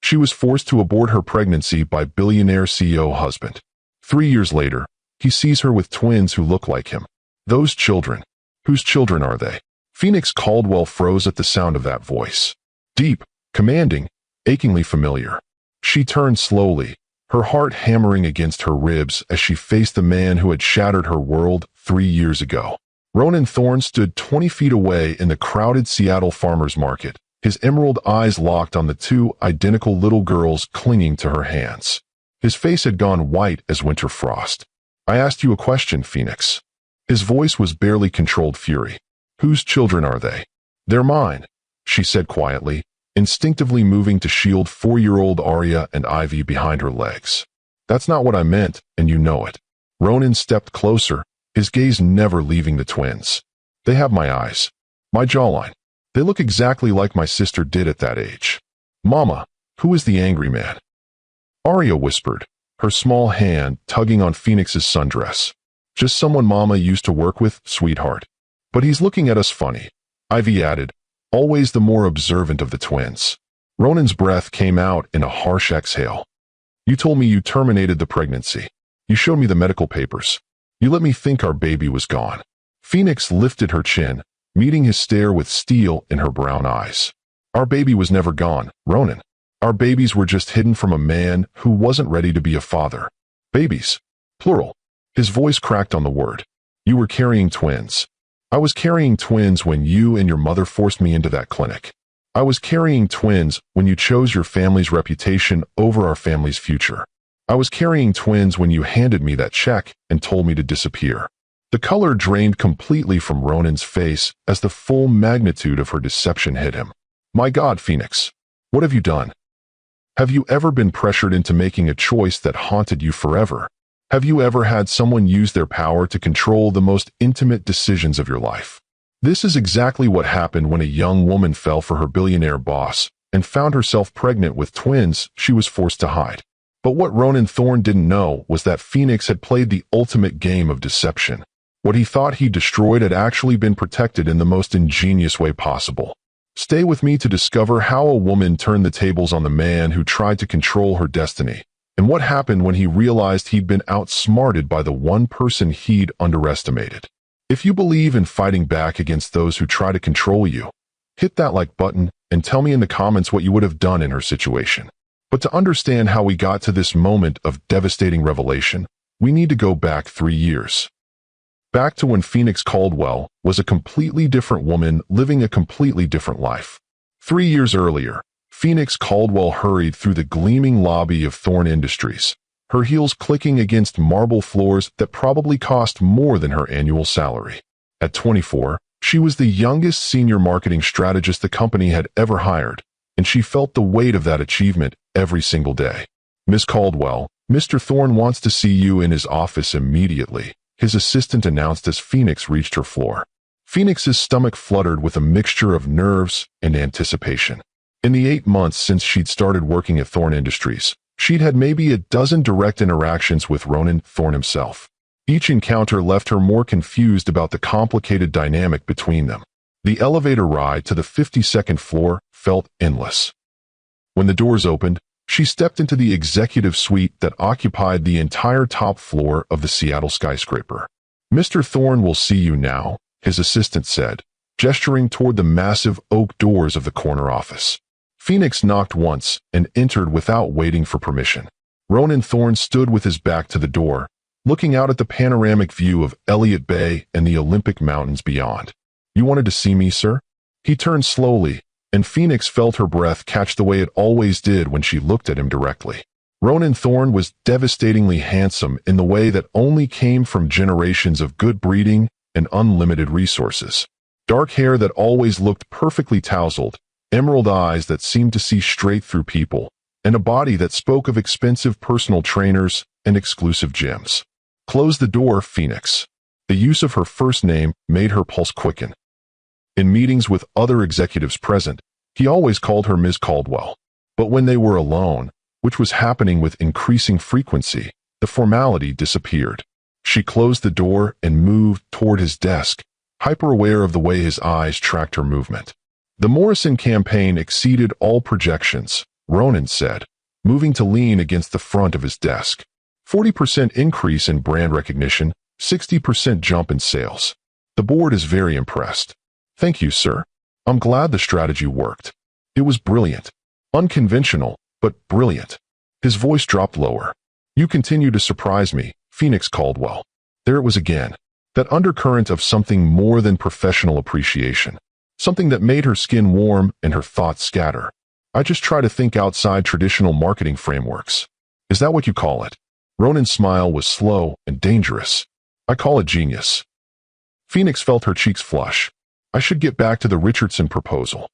She was forced to abort her pregnancy by billionaire CEO husband. 3 years later, he sees her with twins who look like him. Those children. Whose children are they? Phoenix Caldwell froze at the sound of that voice. Deep, commanding, achingly familiar. She turned slowly, her heart hammering against her ribs as she faced the man who had shattered her world 3 years ago. Ronan Thorne stood 20 feet away in the crowded Seattle farmers market, his emerald eyes locked on the two identical little girls clinging to her hands. His face had gone white as winter frost. I asked you a question, Phoenix. His voice was barely controlled fury. Whose children are they? They're mine, she said quietly, instinctively moving to shield 4-year-old Arya and Ivy behind her legs. That's not what I meant, and you know it. Ronan stepped closer, his gaze never leaving the twins. They have my eyes. My jawline. They look exactly like my sister did at that age. Mama, who is the angry man? Arya whispered, her small hand tugging on Phoenix's sundress. Just someone Mama used to work with, sweetheart. But he's looking at us funny, Ivy added, always the more observant of the twins. Ronan's breath came out in a harsh exhale. You told me you terminated the pregnancy. You showed me the medical papers. You let me think our baby was gone. Phoenix lifted her chin, meeting his stare with steel in her brown eyes. Our baby was never gone, Ronan. Our babies were just hidden from a man who wasn't ready to be a father. Babies. Plural. His voice cracked on the word. You were carrying twins. I was carrying twins when you and your mother forced me into that clinic. I was carrying twins when you chose your family's reputation over our family's future. I was carrying twins when you handed me that check and told me to disappear. The color drained completely from Ronan's face as the full magnitude of her deception hit him. My God, Phoenix, what have you done? Have you ever been pressured into making a choice that haunted you forever? Have you ever had someone use their power to control the most intimate decisions of your life? This is exactly what happened when a young woman fell for her billionaire boss and found herself pregnant with twins she was forced to hide. But what Ronan Thorne didn't know was that Phoenix had played the ultimate game of deception. What he thought he destroyed had actually been protected in the most ingenious way possible. Stay with me to discover how a woman turned the tables on the man who tried to control her destiny, and what happened when he realized he'd been outsmarted by the one person he'd underestimated. If you believe in fighting back against those who try to control you, hit that like button and tell me in the comments what you would have done in her situation. But to understand how we got to this moment of devastating revelation, we need to go back 3 years. Back to when Phoenix Caldwell was a completely different woman living a completely different life. 3 years earlier, Phoenix Caldwell hurried through the gleaming lobby of Thorne Industries, her heels clicking against marble floors that probably cost more than her annual salary. At 24, she was the youngest senior marketing strategist the company had ever hired, and she felt the weight of that achievement every single day. Miss Caldwell, Mr. Thorne wants to see you in his office immediately, his assistant announced as Phoenix reached her floor. Phoenix's stomach fluttered with a mixture of nerves and anticipation. In the 8 months since she'd started working at Thorne Industries, she'd had maybe a dozen direct interactions with Ronan Thorne himself. Each encounter left her more confused about the complicated dynamic between them. The elevator ride to the 52nd floor felt endless. When the doors opened, she stepped into the executive suite that occupied the entire top floor of the Seattle skyscraper. Mr. Thorne will see you now, his assistant said, gesturing toward the massive oak doors of the corner office. Phoenix knocked once and entered without waiting for permission. Ronan Thorne stood with his back to the door, looking out at the panoramic view of Elliott Bay and the Olympic Mountains beyond. You wanted to see me, sir? He turned slowly, and Phoenix felt her breath catch the way it always did when she looked at him directly. Ronan Thorne was devastatingly handsome in the way that only came from generations of good breeding and unlimited resources. Dark hair that always looked perfectly tousled, emerald eyes that seemed to see straight through people, and a body that spoke of expensive personal trainers and exclusive gyms. Close the door, Phoenix. The use of her first name made her pulse quicken. In meetings with other executives present, he always called her Ms. Caldwell. But when they were alone, which was happening with increasing frequency, the formality disappeared. She closed the door and moved toward his desk, hyper-aware of the way his eyes tracked her movement. The Morrison campaign exceeded all projections, Ronan said, moving to lean against the front of his desk. 40% increase in brand recognition, 60% jump in sales. The board is very impressed. Thank you, sir. I'm glad the strategy worked. It was brilliant. Unconventional, but brilliant. His voice dropped lower. You continue to surprise me, Phoenix Caldwell. There it was again. That undercurrent of something more than professional appreciation. Something that made her skin warm and her thoughts scatter. I just try to think outside traditional marketing frameworks. Is that what you call it? Ronan's smile was slow and dangerous. I call it genius. Phoenix felt her cheeks flush. I should get back to the Richardson proposal.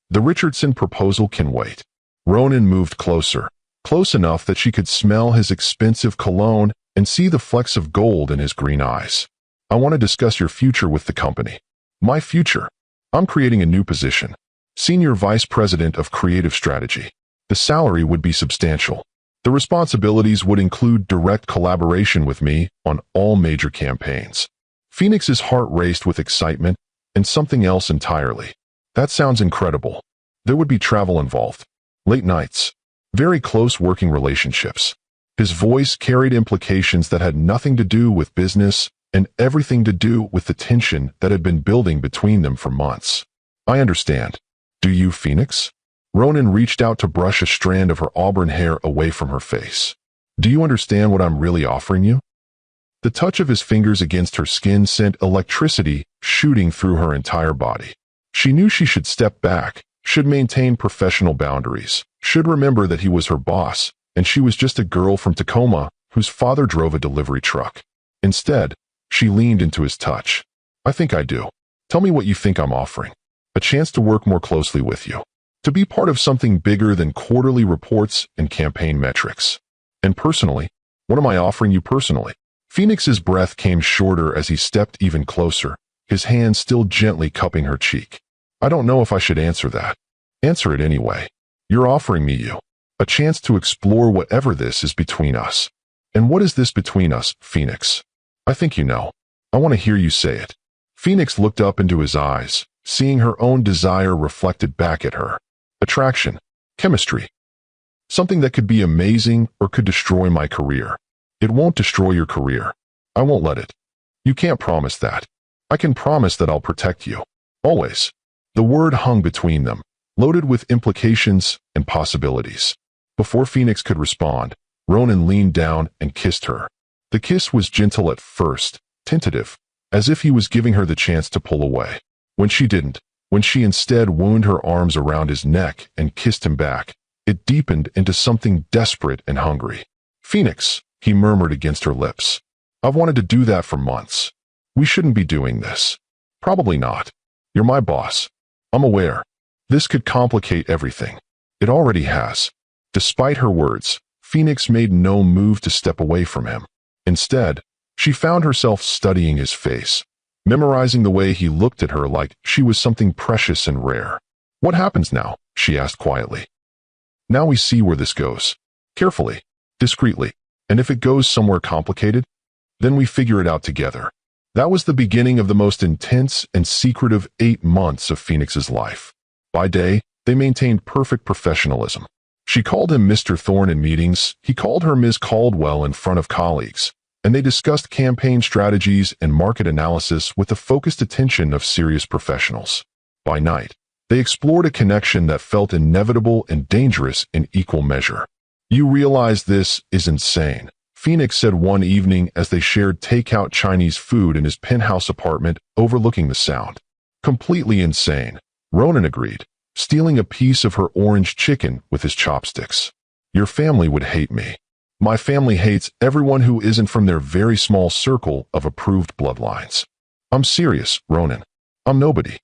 The Richardson proposal can wait. Ronan moved closer, close enough that she could smell his expensive cologne and see the flecks of gold in his green eyes. I want to discuss your future with the company. My future. I'm creating a new position. Senior Vice President of Creative Strategy. The salary would be substantial. The responsibilities would include direct collaboration with me on all major campaigns. Phoenix's heart raced with excitement and something else entirely. That sounds incredible. There would be travel involved. Late nights. Very close working relationships. His voice carried implications that had nothing to do with business and everything to do with the tension that had been building between them for months. I understand. Do you, Phoenix? Ronan reached out to brush a strand of her auburn hair away from her face. Do you understand what I'm really offering you? The touch of his fingers against her skin sent electricity shooting through her entire body. She knew she should step back, should maintain professional boundaries, should remember that he was her boss, and she was just a girl from Tacoma whose father drove a delivery truck. Instead, she leaned into his touch. I think I do. Tell me what you think I'm offering. A chance to work more closely with you. To be part of something bigger than quarterly reports and campaign metrics. And personally, what am I offering you personally? Phoenix's breath came shorter as he stepped even closer, his hand still gently cupping her cheek. I don't know if I should answer that. Answer it anyway. You're offering me a chance to explore whatever this is between us. And what is this between us, Phoenix? I think you know. I want to hear you say it. Phoenix looked up into his eyes, seeing her own desire reflected back at her. Attraction. Chemistry. Something that could be amazing or could destroy my career. It won't destroy your career. I won't let it. You can't promise that. I can promise that I'll protect you. Always. The word hung between them, loaded with implications and possibilities. Before Phoenix could respond, Ronan leaned down and kissed her. The kiss was gentle at first, tentative, as if he was giving her the chance to pull away. When she didn't, when she instead wound her arms around his neck and kissed him back, it deepened into something desperate and hungry. Phoenix, he murmured against her lips. I've wanted to do that for months. We shouldn't be doing this. Probably not. You're my boss. I'm aware. This could complicate everything. It already has. Despite her words, Phoenix made no move to step away from him. Instead, she found herself studying his face, memorizing the way he looked at her like she was something precious and rare. What happens now? She asked quietly. Now we see where this goes. Carefully, discreetly, and if it goes somewhere complicated, then we figure it out together. That was the beginning of the most intense and secretive 8 months of Phoenix's life. By day, they maintained perfect professionalism. She called him Mr. Thorne in meetings, he called her Ms. Caldwell in front of colleagues, and they discussed campaign strategies and market analysis with the focused attention of serious professionals. By night, they explored a connection that felt inevitable and dangerous in equal measure. You realize this is insane, Phoenix said one evening as they shared takeout Chinese food in his penthouse apartment overlooking the Sound. Completely insane, Ronan agreed, stealing a piece of her orange chicken with his chopsticks. Your family would hate me. My family hates everyone who isn't from their very small circle of approved bloodlines. I'm serious, Ronan. I'm nobody.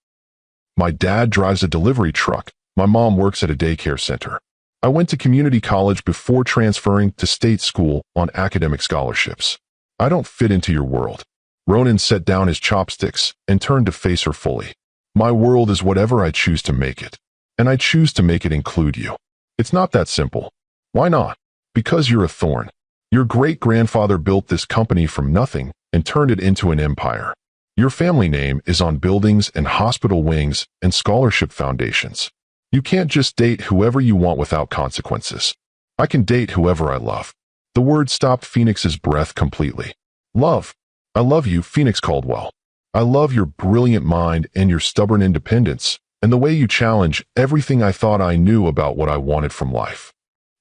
My dad drives a delivery truck. My mom works at a daycare center. I went to community college before transferring to state school on academic scholarships. I don't fit into your world. Ronan set down his chopsticks and turned to face her fully. My world is whatever I choose to make it. And I choose to make it include you. It's not that simple. Why not? Because you're a thorn. Your great-grandfather built this company from nothing and turned it into an empire. Your family name is on buildings and hospital wings and scholarship foundations. You can't just date whoever you want without consequences. I can date whoever I love. The word stopped Phoenix's breath completely. Love. I love you, Phoenix Caldwell. I love your brilliant mind and your stubborn independence, and the way you challenge everything I thought I knew about what I wanted from life.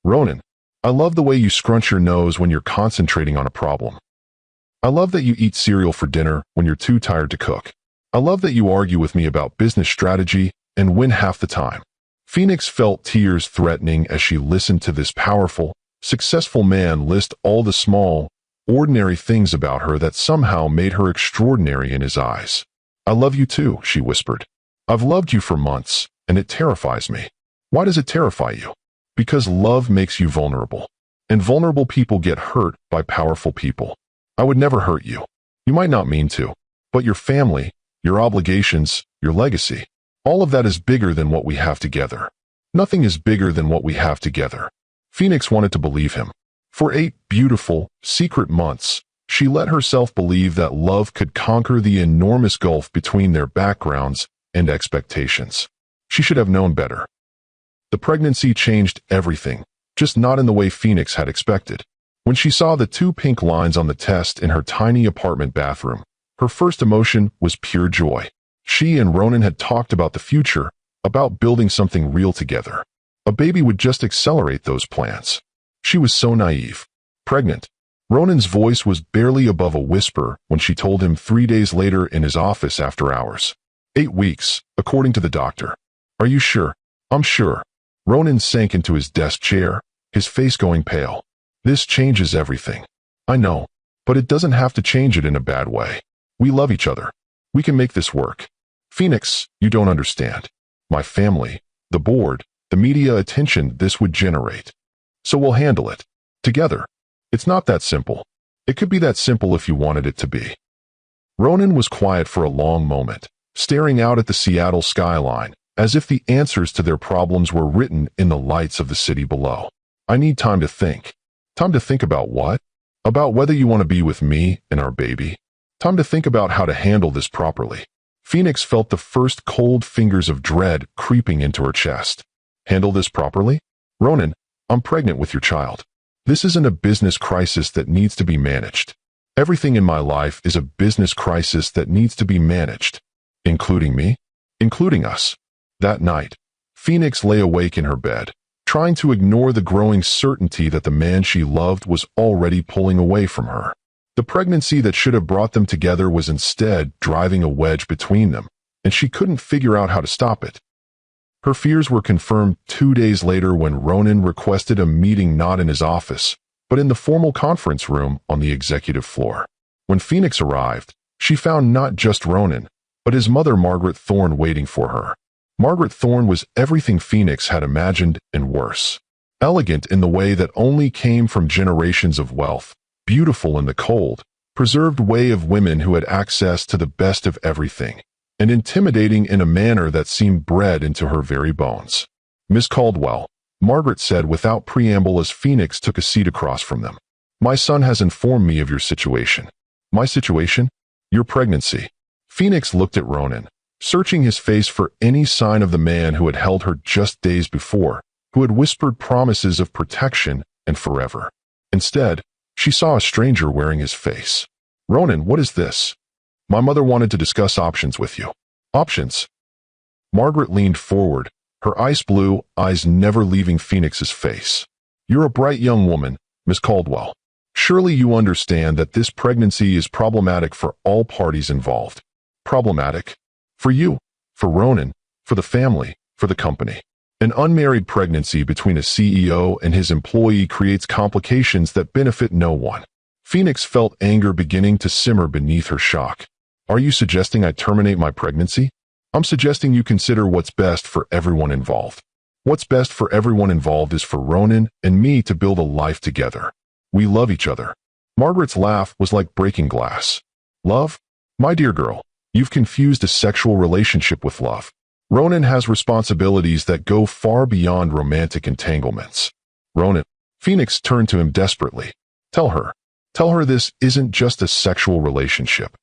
Ronan. I love the way you scrunch your nose when you're concentrating on a problem. I love that you eat cereal for dinner when you're too tired to cook. I love that you argue with me about business strategy and win half the time. Phoenix felt tears threatening as she listened to this powerful, successful man list all the small, ordinary things about her that somehow made her extraordinary in his eyes. I love you too, she whispered. I've loved you for months, and it terrifies me. Why does it terrify you? Because love makes you vulnerable. And vulnerable people get hurt by powerful people. I would never hurt you. You might not mean to, but your family, your obligations, your legacy, all of that is bigger than what we have together. Nothing is bigger than what we have together. Phoenix wanted to believe him. For 8 beautiful, secret months, she let herself believe that love could conquer the enormous gulf between their backgrounds and expectations. She should have known better. The pregnancy changed everything, just not in the way Phoenix had expected. When she saw the 2 pink lines on the test in her tiny apartment bathroom, her first emotion was pure joy. She and Ronan had talked about the future, about building something real together. A baby would just accelerate those plans. She was so naive. Pregnant. Ronan's voice was barely above a whisper when she told him 3 days later in his office after hours. 8 weeks, according to the doctor. Are you sure? I'm sure. Ronan sank into his desk chair, his face going pale. This changes everything. I know, but it doesn't have to change it in a bad way. We love each other. We can make this work. Phoenix, you don't understand. My family, the board, the media attention this would generate. So we'll handle it. Together. It's not that simple. It could be that simple if you wanted it to be. Ronan was quiet for a long moment, staring out at the Seattle skyline, as if the answers to their problems were written in the lights of the city below. I need time to think. Time to think about what? About whether you want to be with me and our baby. Time to think about how to handle this properly. Phoenix felt the first cold fingers of dread creeping into her chest. Handle this properly? Ronan, I'm pregnant with your child. This isn't a business crisis that needs to be managed. Everything in my life is a business crisis that needs to be managed. Including me? Including us. That night, Phoenix lay awake in her bed, trying to ignore the growing certainty that the man she loved was already pulling away from her. The pregnancy that should have brought them together was instead driving a wedge between them, and she couldn't figure out how to stop it. Her fears were confirmed 2 days later when Ronan requested a meeting not in his office, but in the formal conference room on the executive floor. When Phoenix arrived, she found not just Ronan, but his mother Margaret Thorne waiting for her. Margaret Thorne was everything Phoenix had imagined and worse. Elegant in the way that only came from generations of wealth, beautiful in the cold, preserved way of women who had access to the best of everything, and intimidating in a manner that seemed bred into her very bones. Miss Caldwell, Margaret said without preamble as Phoenix took a seat across from them. My son has informed me of your situation. My situation? Your pregnancy. Phoenix looked at Ronan, searching his face for any sign of the man who had held her just days before, who had whispered promises of protection and forever. Instead, she saw a stranger wearing his face. Ronan, what is this? My mother wanted to discuss options with you. Options? Margaret leaned forward, her ice blue eyes never leaving Phoenix's face. You're a bright young woman, Miss Caldwell. Surely you understand that this pregnancy is problematic for all parties involved. Problematic? For you, for Ronan, for the family, for the company. An unmarried pregnancy between a CEO and his employee creates complications that benefit no one. Phoenix felt anger beginning to simmer beneath her shock. Are you suggesting I terminate my pregnancy? I'm suggesting you consider what's best for everyone involved. What's best for everyone involved is for Ronan and me to build a life together. We love each other. Margaret's laugh was like breaking glass. Love? My dear girl, you've confused a sexual relationship with love. Ronan has responsibilities that go far beyond romantic entanglements. Ronan. Phoenix turned to him desperately. Tell her this isn't just a sexual relationship.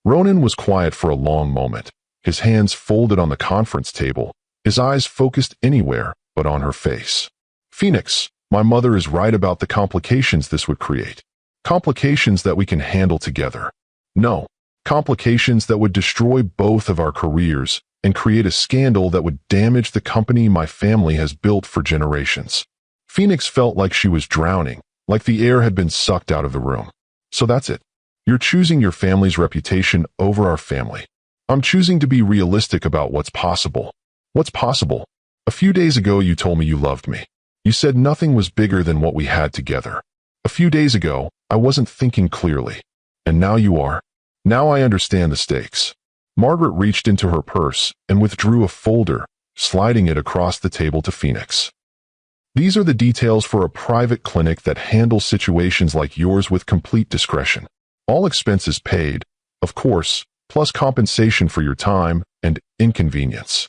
Ronan was quiet for a long moment, his hands folded on the conference table, his eyes focused anywhere but on her face. Phoenix, my mother is right about the complications this would create. Complications that we can handle together. No, complications that would destroy both of our careers and create a scandal that would damage the company my family has built for generations. Phoenix felt like she was drowning, like the air had been sucked out of the room. So that's it. You're choosing your family's reputation over our family. I'm choosing to be realistic about what's possible. What's possible? A few days ago you told me you loved me. You said nothing was bigger than what we had together. A few days ago, I wasn't thinking clearly. And now you are. Now I understand the stakes. Margaret reached into her purse and withdrew a folder, sliding it across the table to Phoenix. These are the details for a private clinic that handles situations like yours with complete discretion. All expenses paid, of course, plus compensation for your time and inconvenience.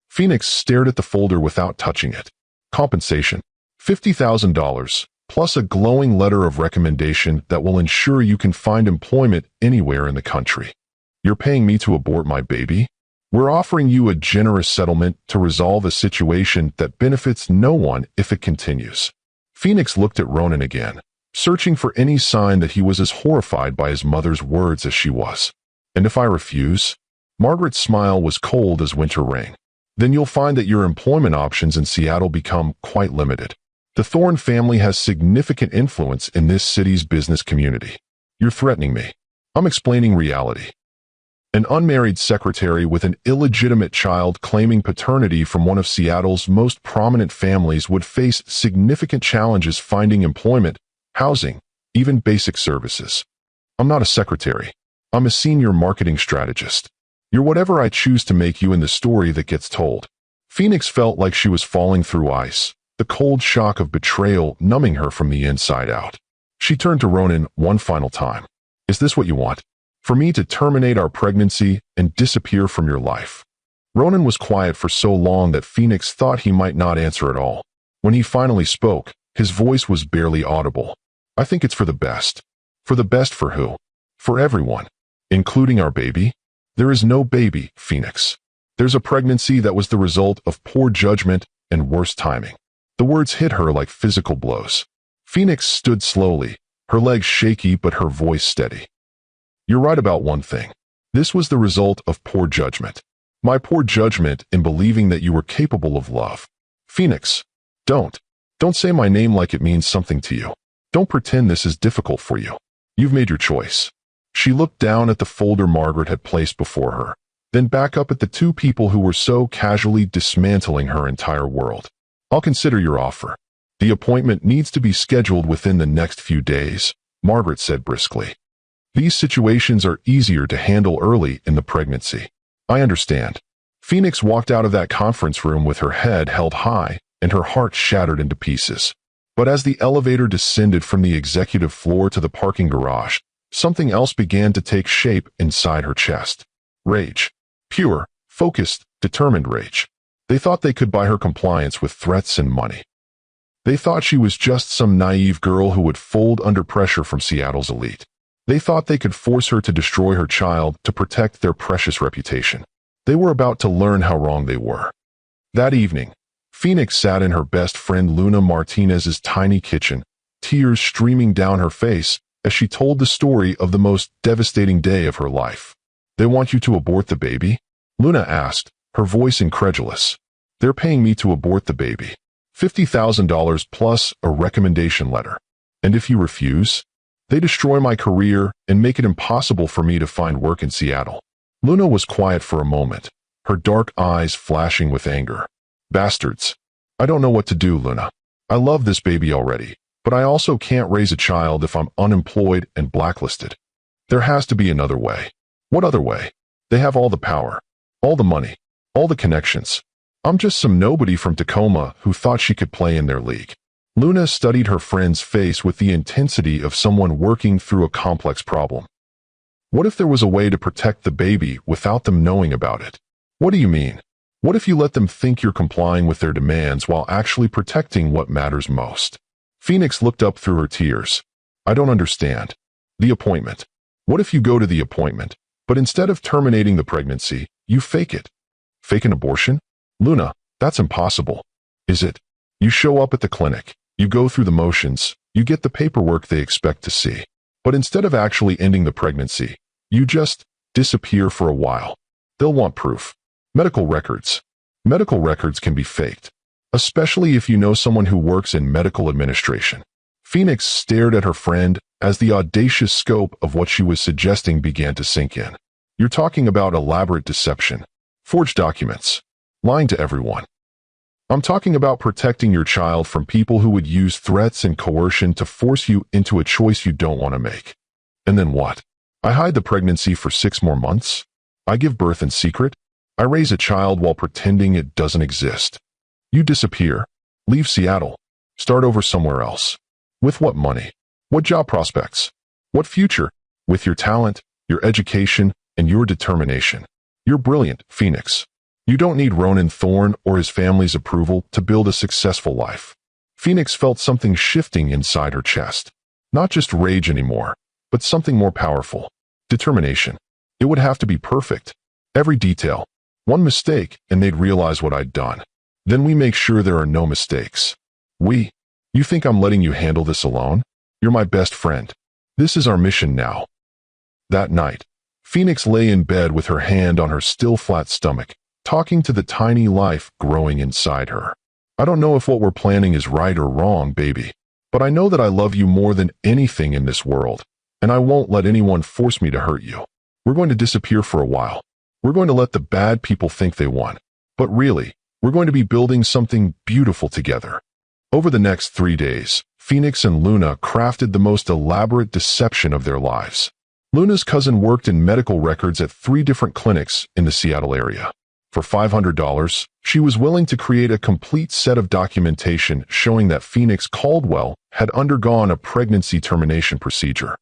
Phoenix stared at the folder without touching it. Compensation: $50,000, plus a glowing letter of recommendation that will ensure you can find employment anywhere in the country. You're paying me to abort my baby? We're offering you a generous settlement to resolve a situation that benefits no one if it continues. Phoenix looked at Ronan again, searching for any sign that he was as horrified by his mother's words as she was. And if I refuse? Margaret's smile was cold as winter rain. Then you'll find that your employment options in Seattle become quite limited. The Thorne family has significant influence in this city's business community. You're threatening me. I'm explaining reality. An unmarried secretary with an illegitimate child claiming paternity from one of Seattle's most prominent families would face significant challenges finding employment, housing, even basic services. I'm not a secretary. I'm a senior marketing strategist. You're whatever I choose to make you in the story that gets told. Phoenix felt like she was falling through ice, the cold shock of betrayal numbing her from the inside out. She turned to Ronan one final time. Is this what you want? For me to terminate our pregnancy and disappear from your life? Ronan was quiet for so long that Phoenix thought he might not answer at all. When he finally spoke, his voice was barely audible. I think it's for the best. For the best for who? For everyone. Including our baby? There is no baby, Phoenix. There's a pregnancy that was the result of poor judgment and worse timing. The words hit her like physical blows. Phoenix stood slowly, her legs shaky but her voice steady. You're right about one thing. This was the result of poor judgment. My poor judgment in believing that you were capable of love. Phoenix, don't say my name like it means something to you. Don't pretend this is difficult for you. You've made your choice. She looked down at the folder Margaret had placed before her, then back up at the two people who were so casually dismantling her entire world. I'll consider your offer. The appointment needs to be scheduled within the next few days, Margaret said briskly. These situations are easier to handle early in the pregnancy. I understand. Phoenix walked out of that conference room with her head held high and her heart shattered into pieces. But as the elevator descended from the executive floor to the parking garage, something else began to take shape inside her chest. Rage. Pure, focused, determined rage. They thought they could buy her compliance with threats and money. They thought she was just some naive girl who would fold under pressure from Seattle's elite. They thought they could force her to destroy her child to protect their precious reputation. They were about to learn how wrong they were. That evening, Phoenix sat in her best friend Luna Martinez's tiny kitchen, tears streaming down her face as she told the story of the most devastating day of her life. They want you to abort the baby? Luna asked, her voice incredulous. They're paying me to abort the baby. $50,000 plus a recommendation letter. And if you refuse? They destroy my career and make it impossible for me to find work in Seattle. Luna was quiet for a moment, her dark eyes flashing with anger. Bastards. I don't know what to do, Luna. I love this baby already, but I also can't raise a child if I'm unemployed and blacklisted. There has to be another way. What other way? They have all the power, all the money, all the connections. I'm just some nobody from Tacoma who thought she could play in their league. Luna studied her friend's face with the intensity of someone working through a complex problem. What if there was a way to protect the baby without them knowing about it? What do you mean? What if you let them think you're complying with their demands while actually protecting what matters most? Phoenix looked up through her tears. I don't understand. The appointment. What if you go to the appointment, but instead of terminating the pregnancy, you fake it? Fake an abortion? Luna, That's impossible. Is it? You show up at the clinic, you go through the motions, you get the paperwork they expect to see. But instead of actually ending the pregnancy, you just disappear for a while. They'll want proof. Medical records. Medical records can be faked, especially if you know someone who works in medical administration. Phoenix stared at her friend as the audacious scope of what she was suggesting began to sink in. You're talking about elaborate deception, forged documents, lying to everyone. I'm talking about protecting your child from people who would use threats and coercion to force you into a choice you don't want to make. And then what? I hide the pregnancy for 6 more months? I give birth in secret? I raise a child while pretending it doesn't exist. You disappear, leave Seattle, start over somewhere else. With what money? What job prospects? What future? With your talent, your education, and your determination. You're brilliant, Phoenix. You don't need Ronan Thorne or his family's approval to build a successful life. Phoenix felt something shifting inside her chest. Not just rage anymore, but something more powerful. Determination. It would have to be perfect. Every detail. One mistake, and they'd realize what I'd done. Then we make sure there are no mistakes. You think I'm letting you handle this alone? You're my best friend. This is our mission now. That night, Phoenix lay in bed with her hand on her still flat stomach, talking to the tiny life growing inside her. I don't know if what we're planning is right or wrong, baby, but I know that I love you more than anything in this world, and I won't let anyone force me to hurt you. We're going to disappear for a while. We're going to let the bad people think they won. But really, we're going to be building something beautiful together. Over the next 3 days, Phoenix and Luna crafted the most elaborate deception of their lives. Luna's cousin worked in medical records at 3 different clinics in the Seattle area. For $500, she was willing to create a complete set of documentation showing that Phoenix Caldwell had undergone a pregnancy termination procedure.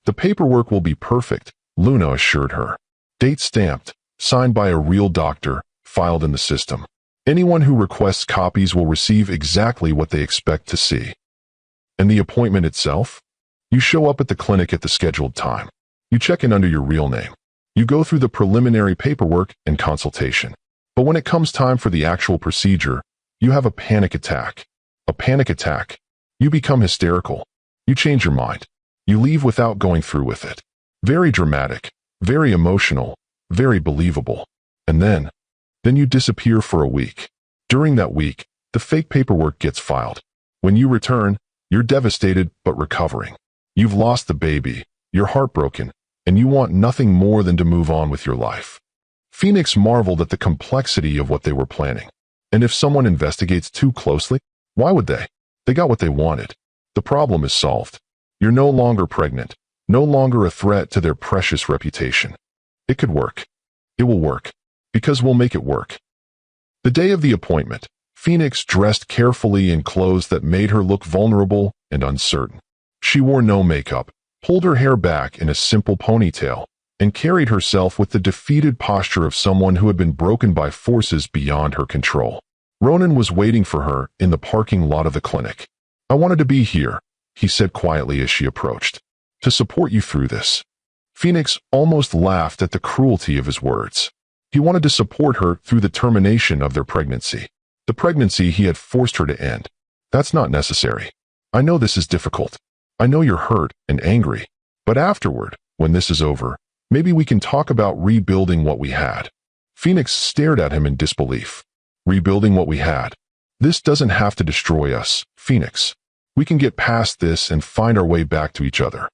The paperwork will be perfect, Luna assured her. Date stamped, signed by a real doctor, filed in the system. Anyone who requests copies will receive exactly what they expect to see. And the appointment itself? You show up at the clinic at the scheduled time. You check in under your real name. You go through the preliminary paperwork and consultation. But when it comes time for the actual procedure, you have a panic attack. A panic attack. You become hysterical. You change your mind. You leave without going through with it. Very dramatic, very emotional, very believable. And then you disappear for a week. During that week, the fake paperwork gets filed. When you return, you're devastated but recovering. You've lost the baby, you're heartbroken, and you want nothing more than to move on with your life. Phoenix marveled at the complexity of what they were planning. And if someone investigates too closely, why would they? They got what they wanted. The problem is solved. You're no longer pregnant, no longer a threat to their precious reputation. It could work. It will work. Because we'll make it work. The day of the appointment, Phoenix dressed carefully in clothes that made her look vulnerable and uncertain. She wore no makeup, pulled her hair back in a simple ponytail, and carried herself with the defeated posture of someone who had been broken by forces beyond her control. Ronan was waiting for her in the parking lot of the clinic. I wanted to be here, he said quietly as she approached, to support you through this. Phoenix almost laughed at the cruelty of his words. He wanted to support her through the termination of their pregnancy. The pregnancy he had forced her to end. That's not necessary. I know this is difficult. I know you're hurt and angry. But afterward, when this is over, maybe we can talk about rebuilding what we had. Phoenix stared at him in disbelief. Rebuilding what we had. This doesn't have to destroy us, Phoenix. We can get past this and find our way back to each other.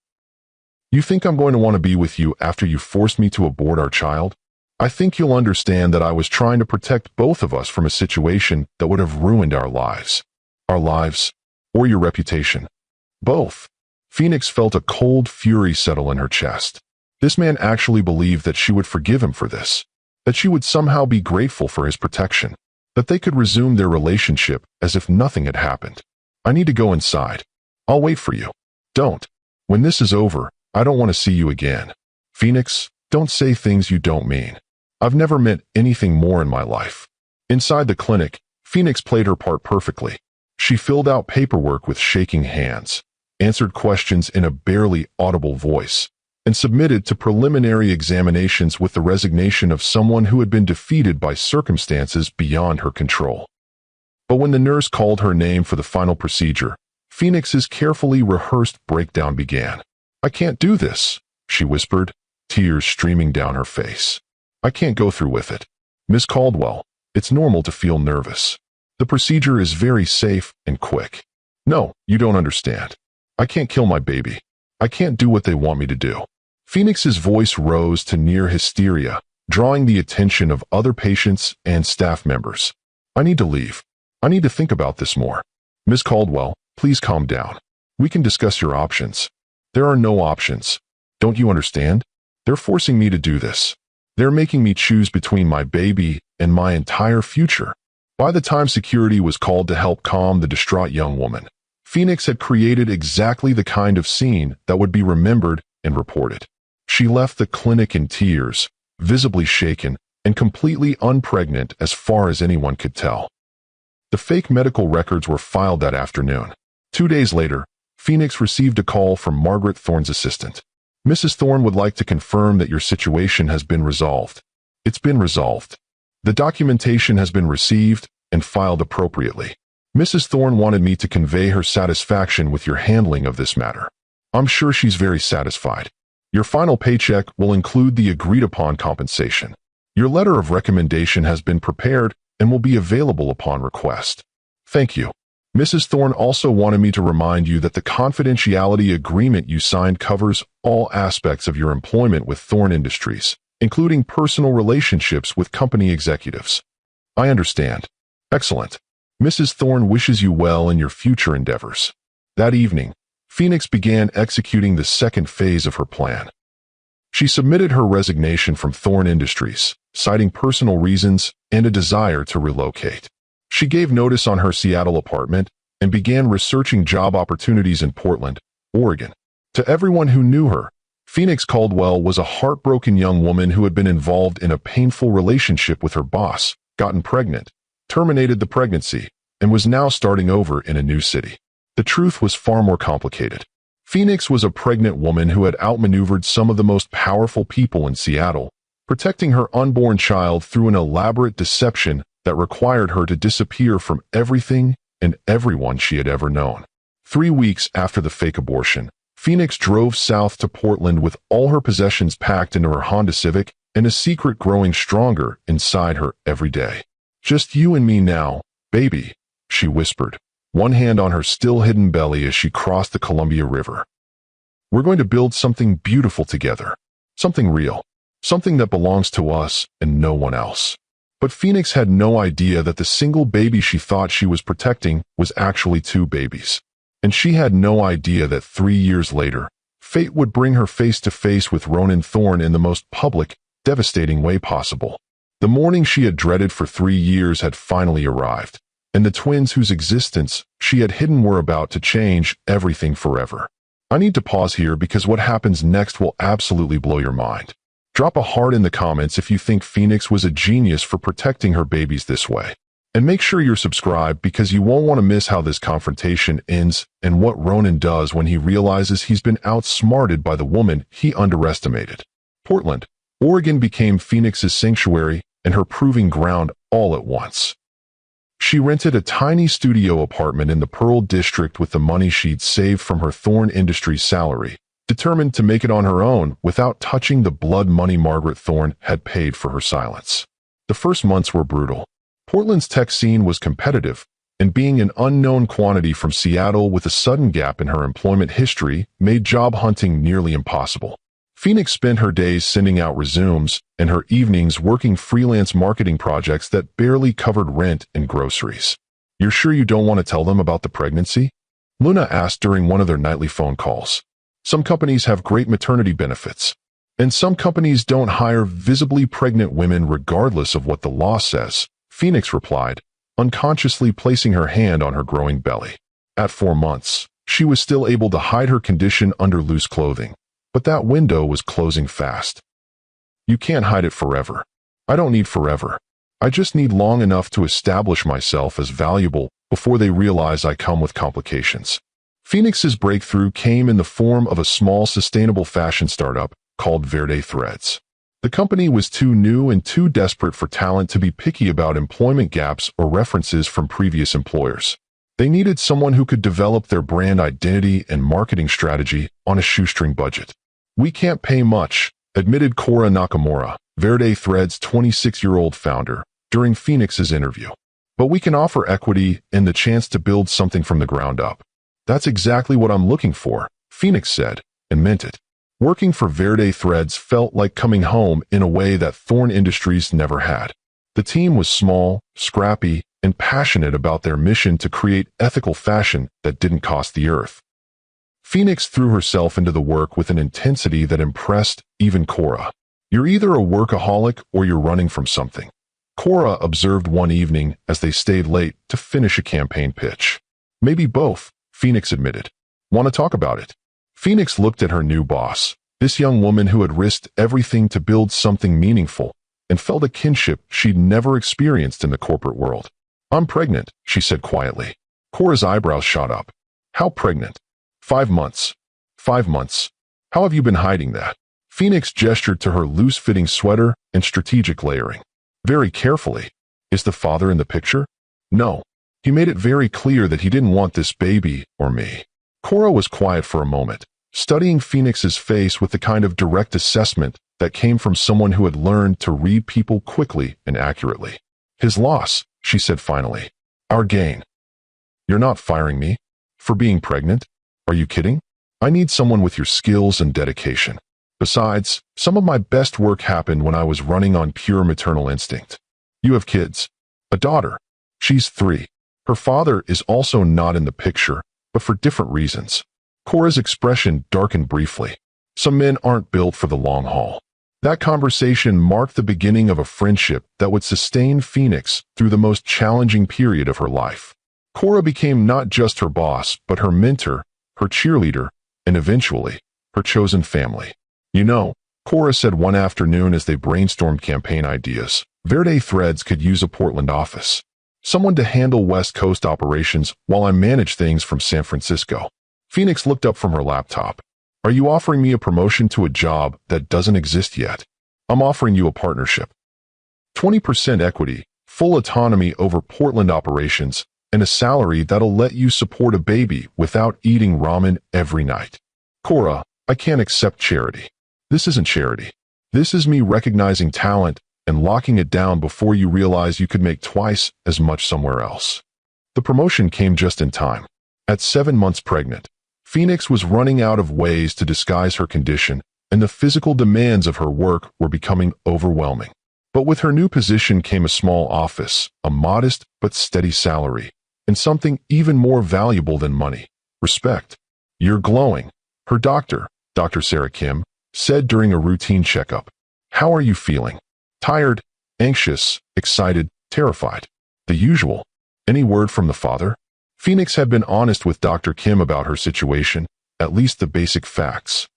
You think I'm going to want to be with you after you forced me to abort our child? I think you'll understand that I was trying to protect both of us from a situation that would have ruined our lives. Our lives, or your reputation. Both. Phoenix felt a cold fury settle in her chest. This man actually believed that she would forgive him for this. That she would somehow be grateful for his protection. That they could resume their relationship as if nothing had happened. I need to go inside. I'll wait for you. Don't. When this is over, I don't want to see you again. Phoenix, don't say things you don't mean. I've never meant anything more in my life. Inside the clinic, Phoenix played her part perfectly. She filled out paperwork with shaking hands, answered questions in a barely audible voice, and submitted to preliminary examinations with the resignation of someone who had been defeated by circumstances beyond her control. But when the nurse called her name for the final procedure, Phoenix's carefully rehearsed breakdown began. "I can't do this," she whispered, tears streaming down her face. "I can't go through with it. Miss Caldwell, it's normal to feel nervous. The procedure is very safe and quick. No, you don't understand. I can't kill my baby. I can't do what they want me to do." Phoenix's voice rose to near hysteria, drawing the attention of other patients and staff members. "I need to leave. I need to think about this more. Miss Caldwell, please calm down. We can discuss your options." "There are no options. Don't you understand? They're forcing me to do this. They're making me choose between my baby and my entire future." By the time security was called to help calm the distraught young woman, Phoenix had created exactly the kind of scene that would be remembered and reported. She left the clinic in tears, visibly shaken, and completely unpregnant as far as anyone could tell. The fake medical records were filed that afternoon. 2 days later, Phoenix received a call from Margaret Thorne's assistant. "Mrs. Thorne would like to confirm that your situation has been resolved." "It's been resolved. The documentation has been received and filed appropriately. Mrs. Thorne wanted me to convey her satisfaction with your handling of this matter. I'm sure she's very satisfied. Your final paycheck will include the agreed-upon compensation. Your letter of recommendation has been prepared and will be available upon request. Thank you. Mrs. Thorne also wanted me to remind you that the confidentiality agreement you signed covers all aspects of your employment with Thorne Industries, including personal relationships with company executives." "I understand." "Excellent. Mrs. Thorne wishes you well in your future endeavors." That evening, Phoenix began executing the second phase of her plan. She submitted her resignation from Thorne Industries, citing personal reasons and a desire to relocate. She gave notice on her Seattle apartment and began researching job opportunities in Portland, Oregon. To everyone who knew her, Phoenix Caldwell was a heartbroken young woman who had been involved in a painful relationship with her boss, gotten pregnant, terminated the pregnancy, and was now starting over in a new city. The truth was far more complicated. Phoenix was a pregnant woman who had outmaneuvered some of the most powerful people in Seattle, protecting her unborn child through an elaborate deception that required her to disappear from everything and everyone she had ever known. 3 weeks after the fake abortion, Phoenix drove south to Portland with all her possessions packed into her Honda Civic and a secret growing stronger inside her every day. "Just you and me now, baby," she whispered, one hand on her still-hidden belly as she crossed the Columbia River. "We're going to build something beautiful together, something real, something that belongs to us and no one else." But Phoenix had no idea that the single baby she thought she was protecting was actually 2 babies. And she had no idea that 3 years later, fate would bring her face to face with Ronan Thorne in the most public, devastating way possible. The morning she had dreaded for 3 years had finally arrived, and the twins whose existence she had hidden were about to change everything forever. I need to pause here because what happens next will absolutely blow your mind. Drop a heart in the comments if you think Phoenix was a genius for protecting her babies this way. And make sure you're subscribed because you won't want to miss how this confrontation ends and what Ronan does when he realizes he's been outsmarted by the woman he underestimated. Portland, Oregon became Phoenix's sanctuary and her proving ground all at once. She rented a tiny studio apartment in the Pearl District with the money she'd saved from her Thorne Industries salary, determined to make it on her own without touching the blood money Margaret Thorne had paid for her silence. The first months were brutal. Portland's tech scene was competitive, and being an unknown quantity from Seattle with a sudden gap in her employment history made job hunting nearly impossible. Phoenix spent her days sending out resumes and her evenings working freelance marketing projects that barely covered rent and groceries. "You're sure you don't want to tell them about the pregnancy?" Luna asked during one of their nightly phone calls. "Some companies have great maternity benefits, and some companies don't hire visibly pregnant women regardless of what the law says," Phoenix replied, unconsciously placing her hand on her growing belly. At 4 months, she was still able to hide her condition under loose clothing, but that window was closing fast. "You can't hide it forever. I don't need forever. I just need long enough to establish myself as valuable before they realize I come with complications." Phoenix's breakthrough came in the form of a small sustainable fashion startup called Verde Threads. The company was too new and too desperate for talent to be picky about employment gaps or references from previous employers. They needed someone who could develop their brand identity and marketing strategy on a shoestring budget. "We can't pay much," admitted Cora Nakamura, Verde Threads' 26-year-old founder, during Phoenix's interview. "But we can offer equity and the chance to build something from the ground up." "That's exactly what I'm looking for," Phoenix said, and meant it. Working for Verde Threads felt like coming home in a way that Thorn Industries never had. The team was small, scrappy, and passionate about their mission to create ethical fashion that didn't cost the earth. Phoenix threw herself into the work with an intensity that impressed even Cora. "You're either a workaholic or you're running from something," Cora observed one evening as they stayed late to finish a campaign pitch. "Maybe both," Phoenix admitted. "Want to talk about it?" Phoenix looked at her new boss, this young woman who had risked everything to build something meaningful, and felt a kinship she'd never experienced in the corporate world. "I'm pregnant," she said quietly. Cora's eyebrows shot up. "How pregnant?" 5 months. 5 months. How have you been hiding that?" Phoenix gestured to her loose-fitting sweater and strategic layering. "Very carefully. Is the father in the picture?" "No. He made it very clear that he didn't want this baby or me." Cora was quiet for a moment, studying Phoenix's face with the kind of direct assessment that came from someone who had learned to read people quickly and accurately. "His loss," she said finally. "Our gain." "You're not firing me? For being pregnant? Are you kidding? I need someone with your skills and dedication. Besides, some of my best work happened when I was running on pure maternal instinct." "You have kids?" "A daughter. She's 3. Her father is also not in the picture, but for different reasons." Cora's expression darkened briefly. "Some men aren't built for the long haul." That conversation marked the beginning of a friendship that would sustain Phoenix through the most challenging period of her life. Cora became not just her boss, but her mentor, her cheerleader, and eventually, her chosen family. "You know," Cora said one afternoon as they brainstormed campaign ideas, "Verde Threads could use a Portland office. Someone to handle West Coast operations while I manage things from San Francisco." Phoenix looked up from her laptop. "Are you offering me a promotion to a job that doesn't exist yet?" "I'm offering you a partnership. 20% equity, full autonomy over Portland operations, and a salary that'll let you support a baby without eating ramen every night." "Cora, I can't accept charity. This isn't charity. This is me recognizing talent and locking it down before you realize you could make twice as much somewhere else." The promotion came just in time. At 7 months pregnant, Phoenix was running out of ways to disguise her condition, and the physical demands of her work were becoming overwhelming. But with her new position came a small office, a modest but steady salary, and something even more valuable than money: respect. "You're glowing," her doctor, Dr. Sarah Kim, said during a routine checkup. "How are you feeling?" "Tired, anxious, excited, terrified. The usual." "Any word from the father?" Phoenix had been honest with Dr. Kim about her situation, at least the basic facts.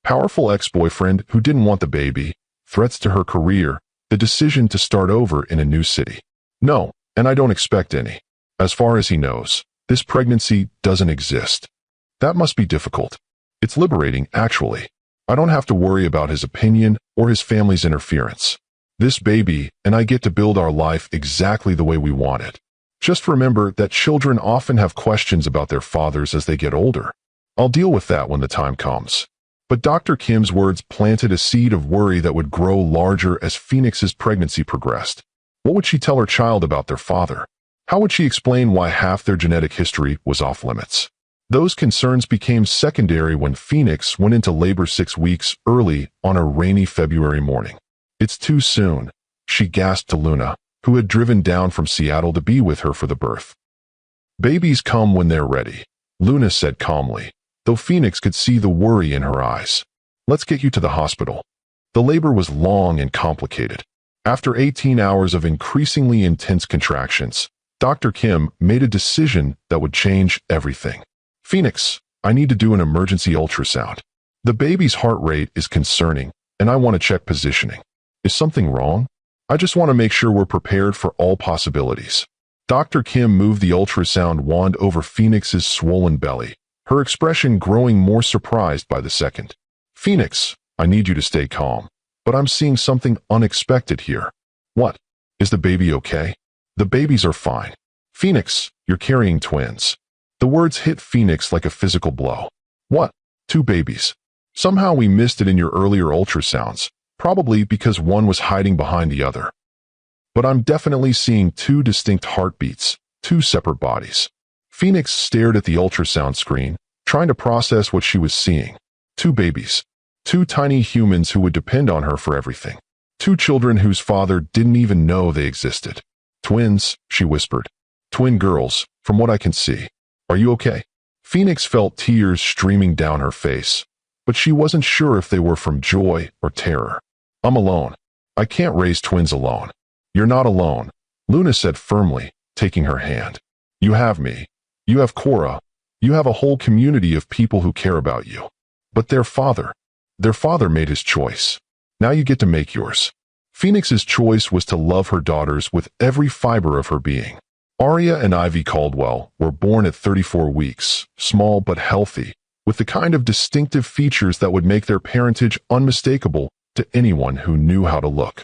Powerful ex-boyfriend who didn't want the baby, threats to her career, the decision to start over in a new city. "No, and I don't expect any. As far as he knows, this pregnancy doesn't exist." "That must be difficult." "It's liberating, actually. I don't have to worry about his opinion or his family's interference. This baby and I get to build our life exactly the way we want it. Just remember that children often have questions about their fathers as they get older. I'll deal with that when the time comes." But Dr. Kim's words planted a seed of worry that would grow larger as Phoenix's pregnancy progressed. What would she tell her child about their father? How would she explain why half their genetic history was off limits? Those concerns became secondary when Phoenix went into labor 6 weeks early on a rainy February morning. "It's too soon," she gasped to Luna, who had driven down from Seattle to be with her for the birth. "Babies come when they're ready," Luna said calmly, though Phoenix could see the worry in her eyes. "Let's get you to the hospital." The labor was long and complicated. After 18 hours of increasingly intense contractions, Dr. Kim made a decision that would change everything. "Phoenix, I need to do an emergency ultrasound. The baby's heart rate is concerning, and I want to check positioning." "Is something wrong?" "I just want to make sure we're prepared for all possibilities." Dr. Kim moved the ultrasound wand over Phoenix's swollen belly, her expression growing more surprised by the second. Phoenix, I need you to stay calm, but I'm seeing something unexpected here. What? Is the baby okay? The babies are fine. Phoenix, you're carrying twins. The words hit Phoenix like a physical blow. What? 2 babies. Somehow we missed it in your earlier ultrasounds, probably because one was hiding behind the other. But I'm definitely seeing 2 distinct heartbeats, 2 separate bodies. Phoenix stared at the ultrasound screen, trying to process what she was seeing. 2 babies. 2 tiny humans who would depend on her for everything. 2 children whose father didn't even know they existed. Twins, she whispered. Twin girls, from what I can see. Are you okay? Phoenix felt tears streaming down her face, but she wasn't sure if they were from joy or terror. I'm alone. I can't raise twins alone. You're not alone, Luna said firmly, taking her hand. You have me. You have Cora. You have a whole community of people who care about you. But their father made his choice. Now you get to make yours. Phoenix's choice was to love her daughters with every fiber of her being. Arya and Ivy Caldwell were born at 34 weeks, small but healthy, with the kind of distinctive features that would make their parentage unmistakable to anyone who knew how to look.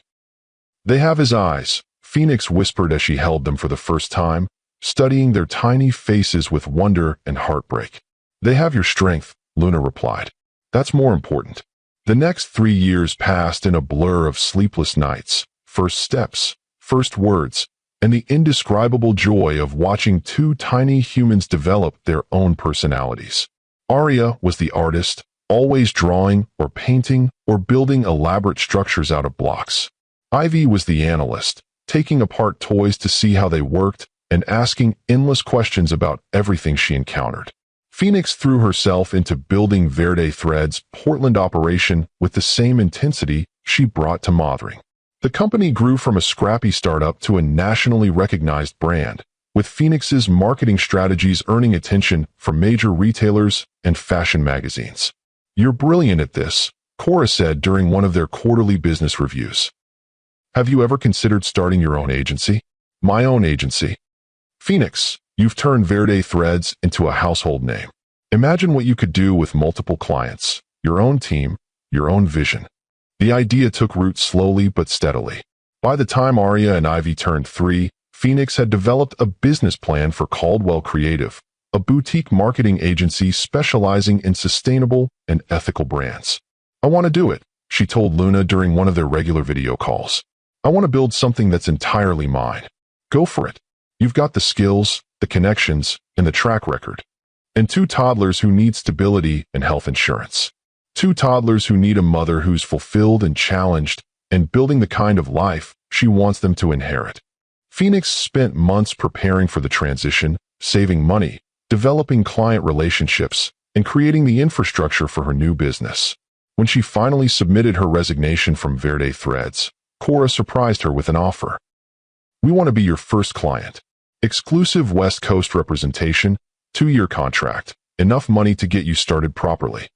They have his eyes, Phoenix whispered as she held them for the first time, studying their tiny faces with wonder and heartbreak. They have your strength, Luna replied. That's more important. The next 3 years passed in a blur of sleepless nights, first steps, first words, and the indescribable joy of watching 2 tiny humans develop their own personalities. Arya was the artist, always drawing or painting or building elaborate structures out of blocks. Ivy was the analyst, taking apart toys to see how they worked and asking endless questions about everything she encountered. Phoenix threw herself into building Verde Thread's Portland operation with the same intensity she brought to mothering. The company grew from a scrappy startup to a nationally recognized brand, with Phoenix's marketing strategies earning attention from major retailers and fashion magazines. You're brilliant at this, Cora said during one of their quarterly business reviews. Have you ever considered starting your own agency? My own agency. Phoenix, you've turned Verde Threads into a household name. Imagine what you could do with multiple clients, your own team, your own vision. The idea took root slowly but steadily. By the time Arya and Ivy turned 3, Phoenix had developed a business plan for Caldwell Creative, a boutique marketing agency specializing in sustainable and ethical brands. I want to do it, she told Luna during one of their regular video calls. I want to build something that's entirely mine. Go for it. You've got the skills, the connections, and the track record. And 2 toddlers who need stability and health insurance. 2 toddlers who need a mother who's fulfilled and challenged and building the kind of life she wants them to inherit. Phoenix spent months preparing for the transition, saving money, developing client relationships, and creating the infrastructure for her new business. When she finally submitted her resignation from Verde Threads, Cora surprised her with an offer. We want to be your first client. Exclusive West Coast representation, 2-year contract, enough money to get you started properly.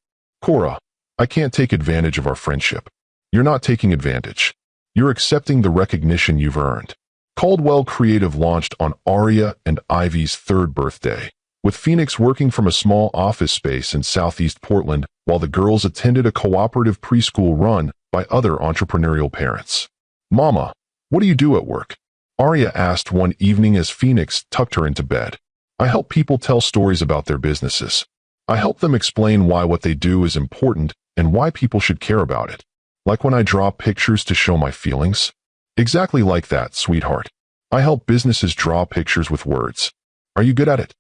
Cora, I can't take advantage of our friendship. You're not taking advantage. You're accepting the recognition you've earned. Caldwell Creative launched on Arya and Ivy's 3rd birthday, with Phoenix working from a small office space in Southeast Portland while the girls attended a cooperative preschool run by other entrepreneurial parents. Mama, what do you do at work? Arya asked one evening as Phoenix tucked her into bed. I help people tell stories about their businesses. I help them explain why what they do is important and why people should care about it. Like when I draw pictures to show my feelings. Exactly like that, sweetheart. I help businesses draw pictures with words. Are you good at it?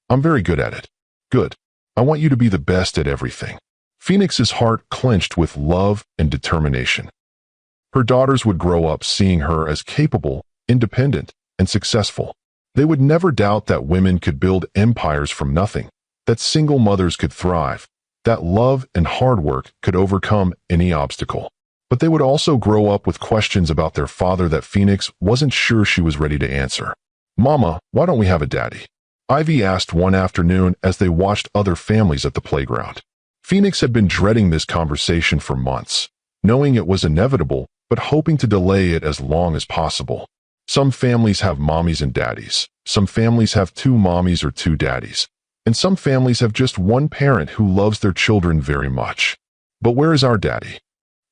I'm very good at it. Good. I want you to be the best at everything. Phoenix's heart clenched with love and determination. Her daughters would grow up seeing her as capable, independent, and successful. They would never doubt that women could build empires from nothing, that single mothers could thrive, that love and hard work could overcome any obstacle. But they would also grow up with questions about their father that Phoenix wasn't sure she was ready to answer. Mama, why don't we have a daddy? Ivy asked one afternoon as they watched other families at the playground. Phoenix had been dreading this conversation for months, knowing it was inevitable, but hoping to delay it as long as possible. Some families have mommies and daddies. Some families have 2 mommies or 2 daddies. And some families have just one parent who loves their children very much. But where is our daddy?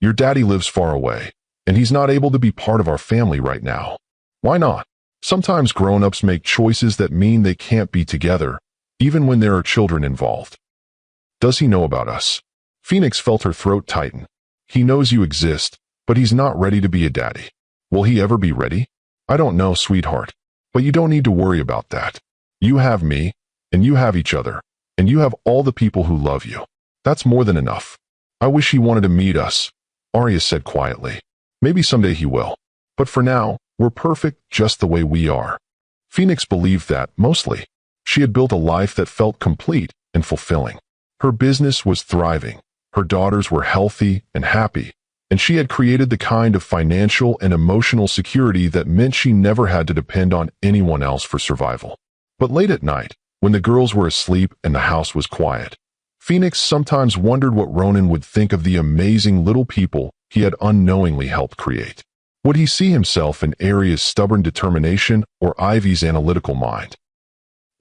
Your daddy lives far away, and he's not able to be part of our family right now. Why not? Sometimes grown-ups make choices that mean they can't be together, even when there are children involved. Does he know about us? Phoenix felt her throat tighten. He knows you exist, but he's not ready to be a daddy. Will he ever be ready? I don't know, sweetheart. But you don't need to worry about that. You have me, and you have each other, and you have all the people who love you. That's more than enough. I wish he wanted to meet us, Arya said quietly. Maybe someday he will. But for now, we're perfect just the way we are. Phoenix believed that, mostly. She had built a life that felt complete and fulfilling. Her business was thriving. Her daughters were healthy and happy, and she had created the kind of financial and emotional security that meant she never had to depend on anyone else for survival. But late at night, when the girls were asleep and the house was quiet, Phoenix sometimes wondered what Ronan would think of the amazing little people he had unknowingly helped create. Would he see himself in Arya's stubborn determination or Ivy's analytical mind?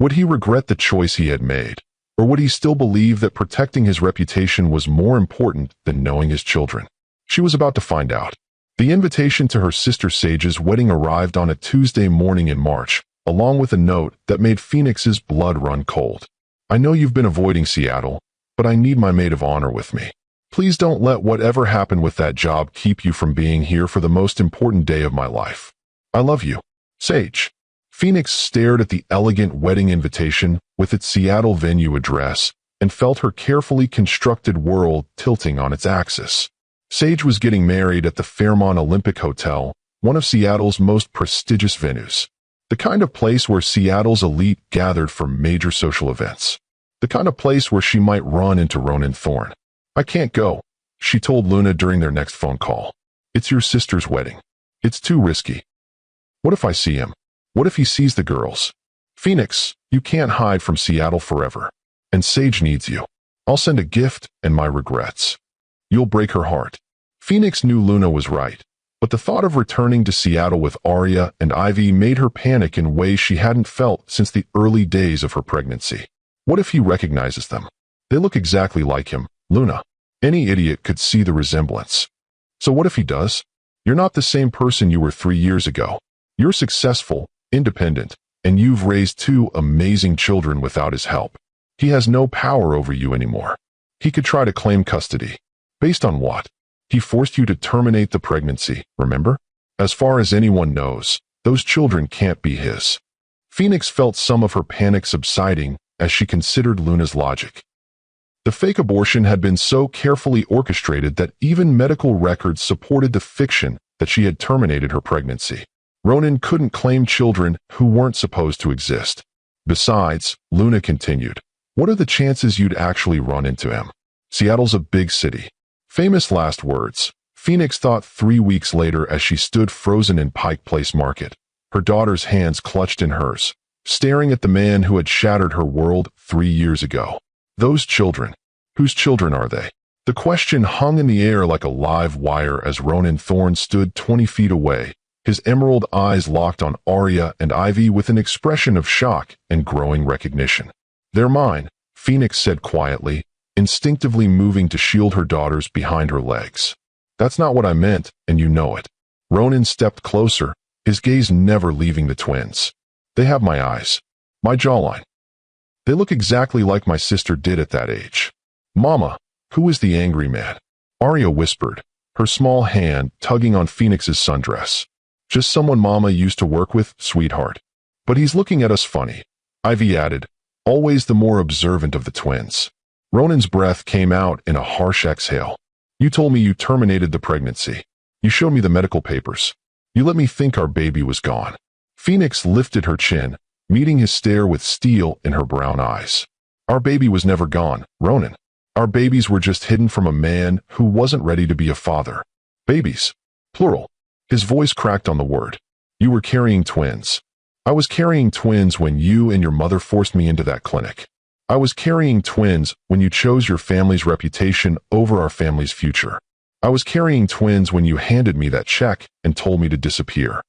Would he regret the choice he had made, or would he still believe that protecting his reputation was more important than knowing his children? She was about to find out. The invitation to her sister Sage's wedding arrived on a Tuesday morning in March, along with a note that made Phoenix's blood run cold. I know you've been avoiding Seattle, but I need my maid of honor with me. Please don't let whatever happened with that job keep you from being here for the most important day of my life. I love you, Sage. Phoenix stared at the elegant wedding invitation with its Seattle venue address and felt her carefully constructed world tilting on its axis. Sage was getting married at the Fairmont Olympic Hotel, one of Seattle's most prestigious venues. The kind of place where Seattle's elite gathered for major social events. The kind of place where she might run into Ronan Thorne. I can't go, she told Luna during their next phone call. It's your sister's wedding. It's too risky. What if I see him? What if he sees the girls? Phoenix, you can't hide from Seattle forever. And Sage needs you. I'll send a gift and my regrets. You'll break her heart. Phoenix knew Luna was right, but the thought of returning to Seattle with Arya and Ivy made her panic in ways she hadn't felt since the early days of her pregnancy. What if he recognizes them? They look exactly like him, Luna. Any idiot could see the resemblance. So what if he does? You're not the same person you were 3 years ago. You're successful, independent, and you've raised 2 amazing children without his help. He has no power over you anymore. He could try to claim custody. Based on what? He forced you to terminate the pregnancy, remember? As far as anyone knows, those children can't be his. Phoenix felt some of her panic subsiding as she considered Luna's logic. The fake abortion had been so carefully orchestrated that even medical records supported the fiction that she had terminated her pregnancy. Ronan couldn't claim children who weren't supposed to exist. Besides, Luna continued, what are the chances you'd actually run into him? Seattle's a big city. Famous last words, Phoenix thought 3 weeks later as she stood frozen in Pike Place Market, her daughter's hands clutched in hers, staring at the man who had shattered her world 3 years ago. Those children. Whose children are they? The question hung in the air like a live wire as Ronan Thorne stood 20 feet away, his emerald eyes locked on Arya and Ivy with an expression of shock and growing recognition. They're mine, Phoenix said quietly, instinctively moving to shield her daughters behind her legs. That's not what I meant, and you know it. Ronan stepped closer, his gaze never leaving the twins. They have my eyes. My jawline. They look exactly like my sister did at that age. Mama, who is the angry man? Arya whispered, her small hand tugging on Phoenix's sundress. Just someone Mama used to work with, sweetheart. But he's looking at us funny, Ivy added, always the more observant of the twins. Ronan's breath came out in a harsh exhale. You told me you terminated the pregnancy. You showed me the medical papers. You let me think our baby was gone. Phoenix lifted her chin, meeting his stare with steel in her brown eyes. Our baby was never gone, Ronan. Our babies were just hidden from a man who wasn't ready to be a father. Babies. Plural. His voice cracked on the word. You were carrying twins. I was carrying twins when you and your mother forced me into that clinic. I was carrying twins when you chose your family's reputation over our family's future. I was carrying twins when you handed me that check and told me to disappear.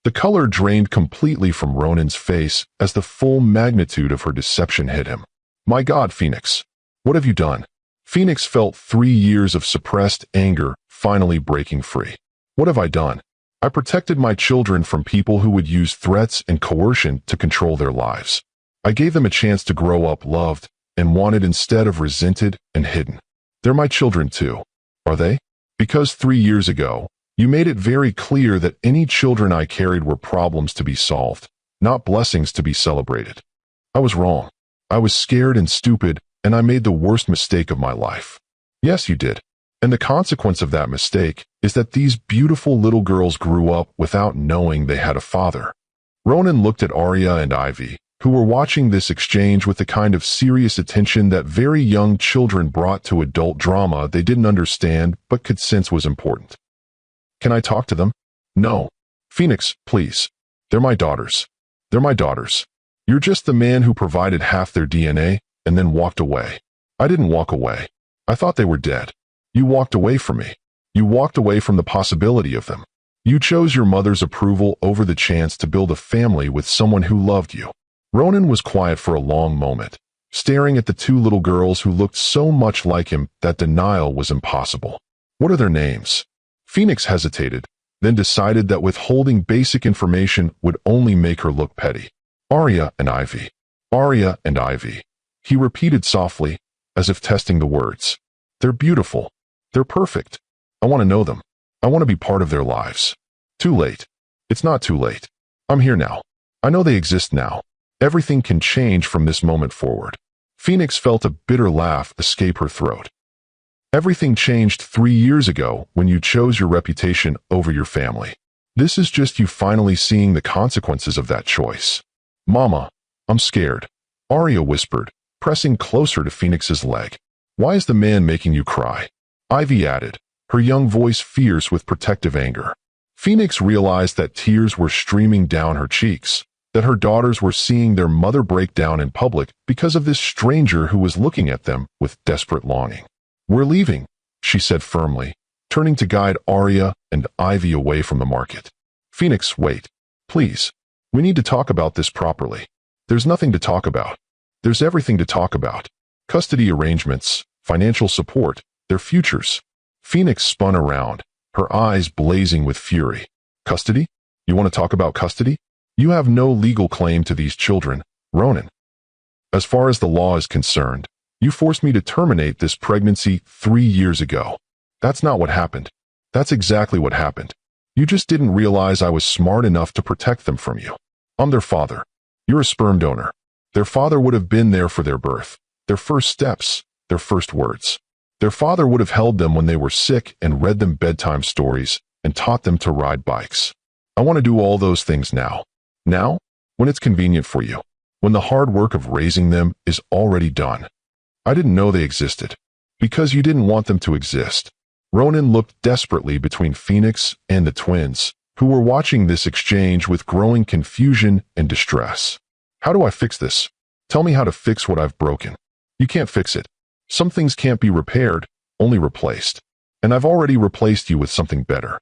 The color drained completely from Ronan's face as the full magnitude of her deception hit him. My God, Phoenix. What have you done? Phoenix felt 3 years of suppressed anger finally breaking free. What have I done? I protected my children from people who would use threats and coercion to control their lives. I gave them a chance to grow up loved and wanted instead of resented and hidden. They're my children too, are they? Because 3 years ago, you made it very clear that any children I carried were problems to be solved, not blessings to be celebrated. I was wrong. I was scared and stupid, and I made the worst mistake of my life. Yes, you did. And the consequence of that mistake is that these beautiful little girls grew up without knowing they had a father. Ronan looked at Arya and Ivy, who were watching this exchange with the kind of serious attention that very young children brought to adult drama they didn't understand but could sense was important. Can I talk to them? No. Phoenix, please. They're my daughters. They're my daughters. You're just the man who provided half their DNA and then walked away. I didn't walk away. I thought they were dead. You walked away from me. You walked away from the possibility of them. You chose your mother's approval over the chance to build a family with someone who loved you. Ronan was quiet for a long moment, staring at the 2 little girls who looked so much like him that denial was impossible. What are their names? Phoenix hesitated, then decided that withholding basic information would only make her look petty. Arya and Ivy. Arya and Ivy. He repeated softly, as if testing the words. They're beautiful. They're perfect. I want to know them. I want to be part of their lives. Too late. It's not too late. I'm here now. I know they exist now. Everything can change from this moment forward. Phoenix felt a bitter laugh escape her throat. Everything changed 3 years ago when you chose your reputation over your family. This is just you finally seeing the consequences of that choice. Mama, I'm scared, Arya whispered, pressing closer to Phoenix's leg. Why is the man making you cry? Ivy added, her young voice fierce with protective anger. Phoenix realized that tears were streaming down her cheeks, that her daughters were seeing their mother break down in public because of this stranger who was looking at them with desperate longing. We're leaving, she said firmly, turning to guide Arya and Ivy away from the market. Phoenix, wait. Please. We need to talk about this properly. There's nothing to talk about. There's everything to talk about. Custody arrangements, financial support, their futures. Phoenix spun around, her eyes blazing with fury. Custody? You want to talk about custody? You have no legal claim to these children, Ronan. As far as the law is concerned, you forced me to terminate this pregnancy 3 years ago. That's not what happened. That's exactly what happened. You just didn't realize I was smart enough to protect them from you. I'm their father. You're a sperm donor. Their father would have been there for their birth, their first steps, their first words. Their father would have held them when they were sick and read them bedtime stories and taught them to ride bikes. I want to do all those things now. Now, when it's convenient for you. When the hard work of raising them is already done. I didn't know they existed. Because you didn't want them to exist. Ronan looked desperately between Phoenix and the twins, who were watching this exchange with growing confusion and distress. How do I fix this? Tell me how to fix what I've broken. You can't fix it. Some things can't be repaired, only replaced. And I've already replaced you with something better.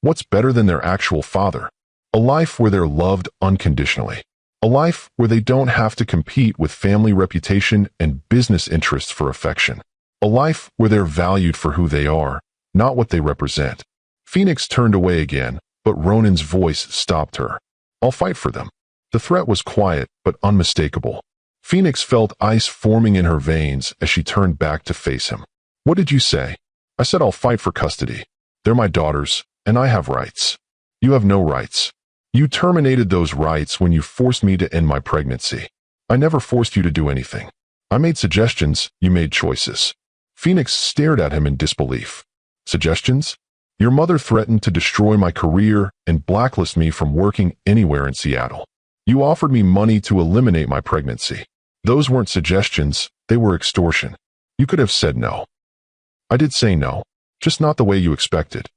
What's better than their actual father? A life where they're loved unconditionally. A life where they don't have to compete with family reputation and business interests for affection. A life where they're valued for who they are, not what they represent. Phoenix turned away again, but Ronan's voice stopped her. I'll fight for them. The threat was quiet, but unmistakable. Phoenix felt ice forming in her veins as she turned back to face him. What did you say? I said I'll fight for custody. They're my daughters, and I have rights. You have no rights. You terminated those rights when you forced me to end my pregnancy. I never forced you to do anything. I made suggestions, you made choices. Phoenix stared at him in disbelief. Suggestions? Your mother threatened to destroy my career and blacklist me from working anywhere in Seattle. You offered me money to eliminate my pregnancy. Those weren't suggestions, they were extortion. You could have said no. I did say no, just not the way you expected.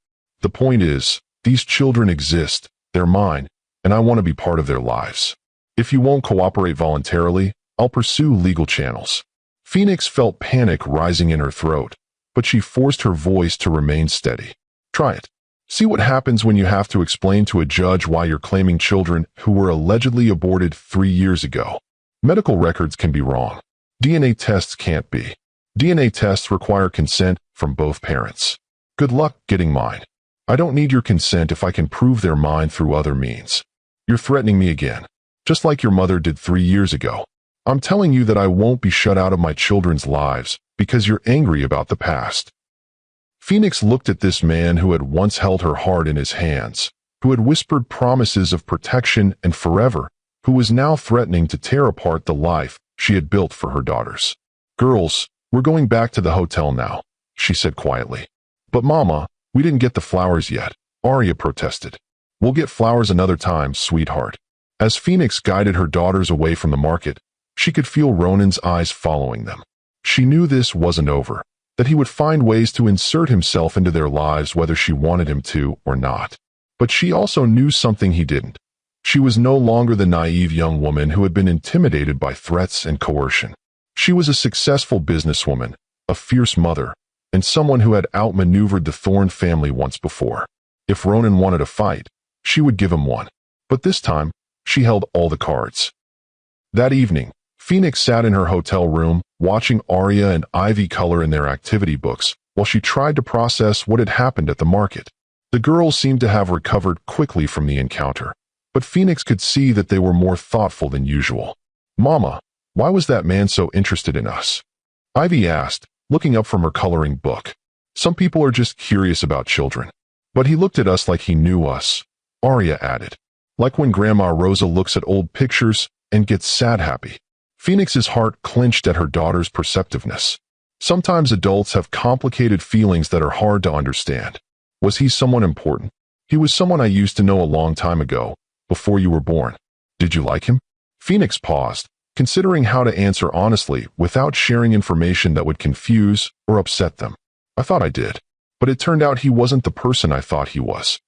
The point is, these children exist, they're mine, and I want to be part of their lives. If you won't cooperate voluntarily, I'll pursue legal channels. Phoenix felt panic rising in her throat, but she forced her voice to remain steady. Try it. See what happens when you have to explain to a judge why you're claiming children who were allegedly aborted 3 years ago. Medical records can be wrong. DNA tests can't be. DNA tests require consent from both parents. Good luck getting mine. I don't need your consent if I can prove they're mine through other means. You're threatening me again, just like your mother did 3 years ago. I'm telling you that I won't be shut out of my children's lives because you're angry about the past. Phoenix looked at this man who had once held her heart in his hands, who had whispered promises of protection and forever, who was now threatening to tear apart the life she had built for her daughters. Girls, we're going back to the hotel now, she said quietly. But Mama, we didn't get the flowers yet, Arya protested. We'll get flowers another time, sweetheart. As Phoenix guided her daughters away from the market, she could feel Ronan's eyes following them. She knew this wasn't over, that he would find ways to insert himself into their lives whether she wanted him to or not. But she also knew something he didn't. She was no longer the naive young woman who had been intimidated by threats and coercion. She was a successful businesswoman, a fierce mother, and someone who had outmaneuvered the Thorne family once before. If Ronan wanted a fight, she would give him one. But this time, she held all the cards. That evening, Phoenix sat in her hotel room, watching Arya and Ivy color in their activity books, while she tried to process what had happened at the market. The girls seemed to have recovered quickly from the encounter, but Phoenix could see that they were more thoughtful than usual. Mama, why was that man so interested in us? Ivy asked, looking up from her coloring book. Some people are just curious about children. But he looked at us like he knew us, Arya added. Like when Grandma Rosa looks at old pictures and gets sad happy. Phoenix's heart clenched at her daughter's perceptiveness. Sometimes adults have complicated feelings that are hard to understand. Was he someone important? He was someone I used to know a long time ago, before you were born. Did you like him? Phoenix paused, considering how to answer honestly without sharing information that would confuse or upset them. I thought I did, but it turned out he wasn't the person I thought he was.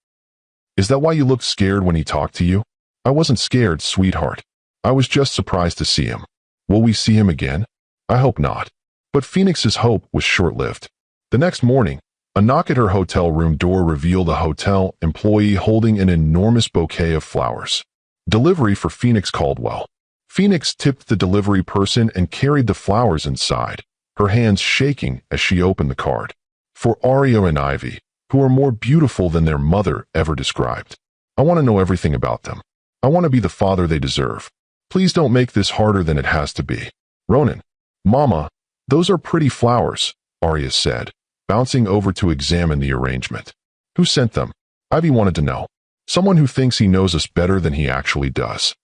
Is that why you looked scared when he talked to you? I wasn't scared, sweetheart. I was just surprised to see him. Will we see him again? I hope not. But Phoenix's hope was short-lived. The next morning, a knock at her hotel room door revealed a hotel employee holding an enormous bouquet of flowers. Delivery for Phoenix Caldwell. Phoenix tipped the delivery person and carried the flowers inside, her hands shaking as she opened the card. For Arya and Ivy, who are more beautiful than their mother ever described. I want to know everything about them. I want to be the father they deserve. Please don't make this harder than it has to be. Ronan. Mama, those are pretty flowers, Arya said, bouncing over to examine the arrangement. Who sent them? Ivy wanted to know. Someone who thinks he knows us better than he actually does.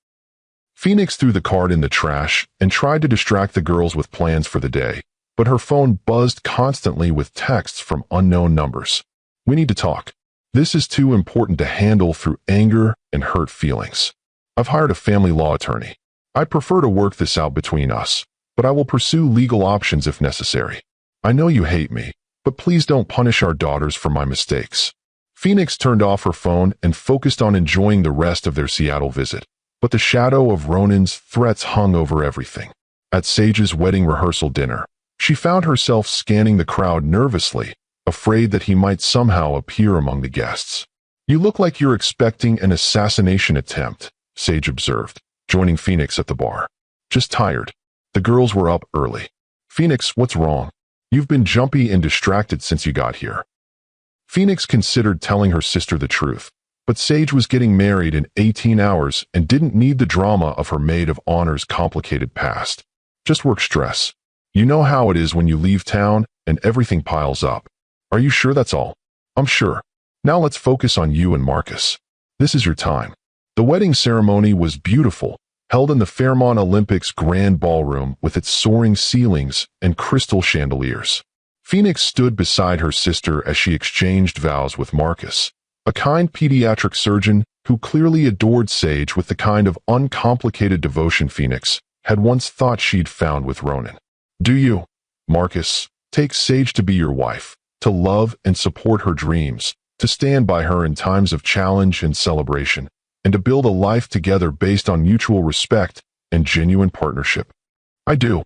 Phoenix threw the card in the trash and tried to distract the girls with plans for the day, but her phone buzzed constantly with texts from unknown numbers. We need to talk. This is too important to handle through anger and hurt feelings. I've hired a family law attorney. I prefer to work this out between us, but I will pursue legal options if necessary. I know you hate me, but please don't punish our daughters for my mistakes. Phoenix turned off her phone and focused on enjoying the rest of their Seattle visit, but the shadow of Ronan's threats hung over everything. At Sage's wedding rehearsal dinner, she found herself scanning the crowd nervously, afraid that he might somehow appear among the guests. You look like you're expecting an assassination attempt, Sage observed, joining Phoenix at the bar. Just tired. The girls were up early. Phoenix, what's wrong? You've been jumpy and distracted since you got here. Phoenix considered telling her sister the truth, but Sage was getting married in 18 hours and didn't need the drama of her maid of honor's complicated past. Just work stress. You know how it is when you leave town and everything piles up. Are you sure that's all? I'm sure. Now let's focus on you and Marcus. This is your time. The wedding ceremony was beautiful, held in the Fairmont Olympics Grand Ballroom with its soaring ceilings and crystal chandeliers. Phoenix stood beside her sister as she exchanged vows with Marcus, a kind pediatric surgeon who clearly adored Sage with the kind of uncomplicated devotion Phoenix had once thought she'd found with Ronan. Do you, Marcus, take Sage to be your wife, to love and support her dreams, to stand by her in times of challenge and celebration, and to build a life together based on mutual respect and genuine partnership? I do.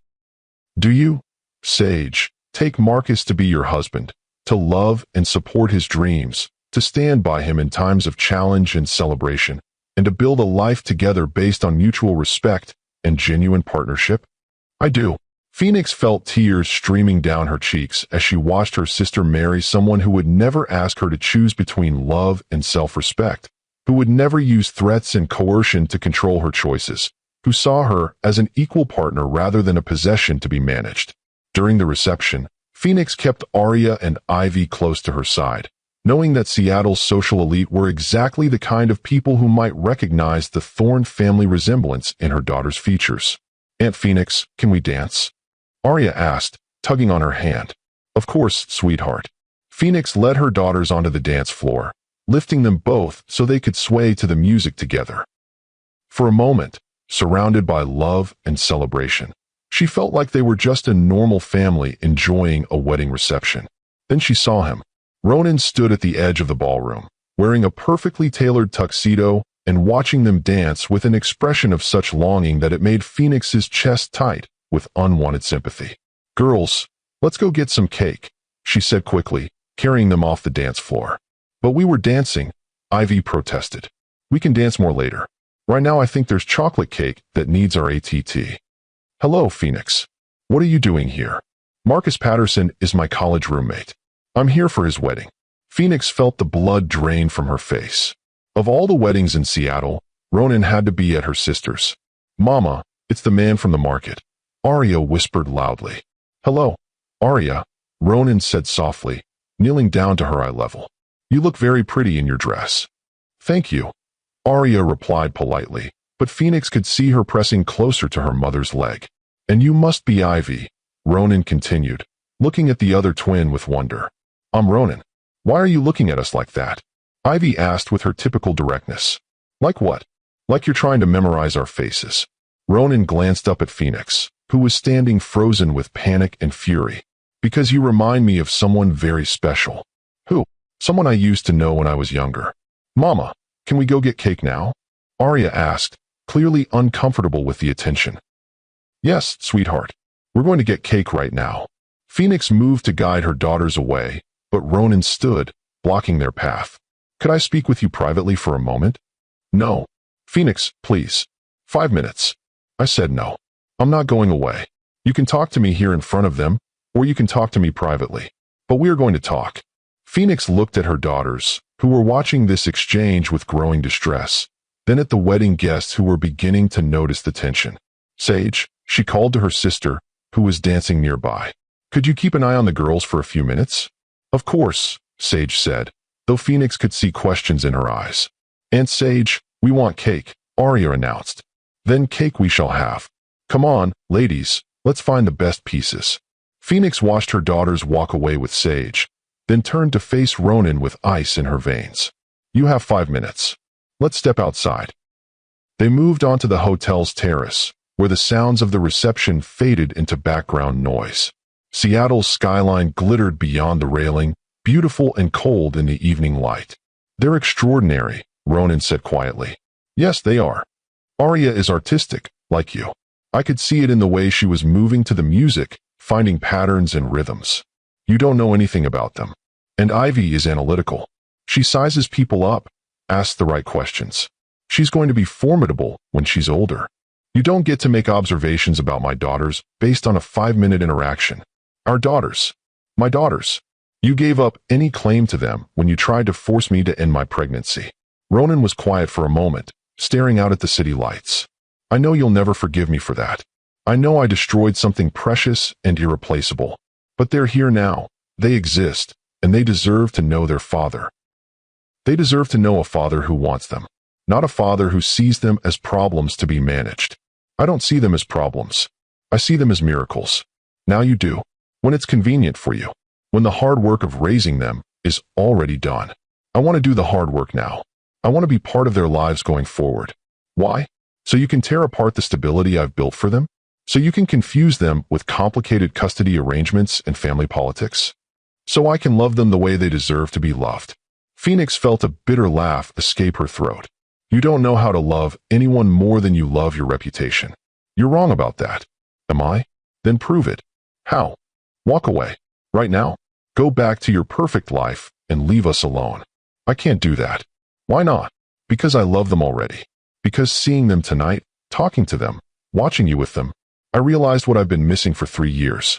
Do you, Sage, take Marcus to be your husband, to love and support his dreams, to stand by him in times of challenge and celebration, and to build a life together based on mutual respect and genuine partnership? I do. Phoenix felt tears streaming down her cheeks as she watched her sister marry someone who would never ask her to choose between love and self-respect, who would never use threats and coercion to control her choices, who saw her as an equal partner rather than a possession to be managed. During the reception, Phoenix kept Arya and Ivy close to her side, knowing that Seattle's social elite were exactly the kind of people who might recognize the Thorne family resemblance in her daughter's features. "Aunt Phoenix, can we dance?" Arya asked, tugging on her hand. "Of course, sweetheart." Phoenix led her daughters onto the dance floor, lifting them both so they could sway to the music together. For a moment, surrounded by love and celebration, she felt like they were just a normal family enjoying a wedding reception. Then she saw him. Ronan stood at the edge of the ballroom, wearing a perfectly tailored tuxedo and watching them dance with an expression of such longing that it made Phoenix's chest tight with unwanted sympathy. "Girls, let's go get some cake," she said quickly, carrying them off the dance floor. "But we were dancing," Ivy protested. "We can dance more later. Right now I think there's chocolate cake that needs our ATT. "Hello, Phoenix. What are you doing here?" "Marcus Patterson is my college roommate. I'm here for his wedding." Phoenix felt the blood drain from her face. Of all the weddings in Seattle, Ronan had to be at her sister's. "Mama, it's the man from the market," Arya whispered loudly. "Hello, Arya," Ronan said softly, kneeling down to her eye level. "You look very pretty in your dress." "Thank you," Arya replied politely, but Phoenix could see her pressing closer to her mother's leg. "And you must be Ivy," Ronan continued, looking at the other twin with wonder. "I'm Ronan. Why are you looking at us like that?" Ivy asked with her typical directness. "Like what?" "Like you're trying to memorize our faces." Ronan glanced up at Phoenix, who was standing frozen with panic and fury. "Because you remind me of someone very special." "Who?" "Someone I used to know when I was younger." "Mama, can we go get cake now?" Arya asked, clearly uncomfortable with the attention. "Yes, sweetheart. We're going to get cake right now." Phoenix moved to guide her daughters away, but Ronan stood, blocking their path. "Could I speak with you privately for a moment?" "No." "Phoenix, please. 5 minutes." I said no. "I'm not going away. You can talk to me here in front of them, or you can talk to me privately. But we are going to talk." Phoenix looked at her daughters, who were watching this exchange with growing distress, then at the wedding guests who were beginning to notice the tension. "Sage," she called to her sister, who was dancing nearby. "Could you keep an eye on the girls for a few minutes?" "Of course," Sage said, though Phoenix could see questions in her eyes. "Aunt Sage, we want cake," Arya announced. "Then cake we shall have. Come on, ladies, let's find the best pieces." Phoenix watched her daughters walk away with Sage, then turned to face Ronan with ice in her veins. "You have 5 minutes. Let's step outside." They moved onto the hotel's terrace, where the sounds of the reception faded into background noise. Seattle's skyline glittered beyond the railing, beautiful and cold in the evening light. "They're extraordinary," Ronan said quietly. "Yes, they are. Arya is artistic, like you. I could see it in the way she was moving to the music, finding patterns and rhythms. You don't know anything about them. And Ivy is analytical. She sizes people up, asks the right questions. She's going to be formidable when she's older. You don't get to make observations about my daughters based on a 5-minute interaction. Our daughters. My daughters. You gave up any claim to them when you tried to force me to end my pregnancy." Ronan was quiet for a moment, staring out at the city lights. "I know you'll never forgive me for that. I know I destroyed something precious and irreplaceable. But they're here now. They exist, and they deserve to know their father. They deserve to know a father who wants them, not a father who sees them as problems to be managed. I don't see them as problems. I see them as miracles. Now you do, when it's convenient for you, when the hard work of raising them is already done. I want to do the hard work now. I want to be part of their lives going forward. Why? So you can tear apart the stability I've built for them? So you can confuse them with complicated custody arrangements and family politics? So I can love them the way they deserve to be loved." Phoenix felt a bitter laugh escape her throat. "You don't know how to love anyone more than you love your reputation. You're wrong about that. Am I? Then prove it. How? Walk away. Right now. Go back to your perfect life and leave us alone." I can't do that. Why not? Because I love them already. Because seeing them tonight, talking to them, watching you with them, I realized what I've been missing for 3 years.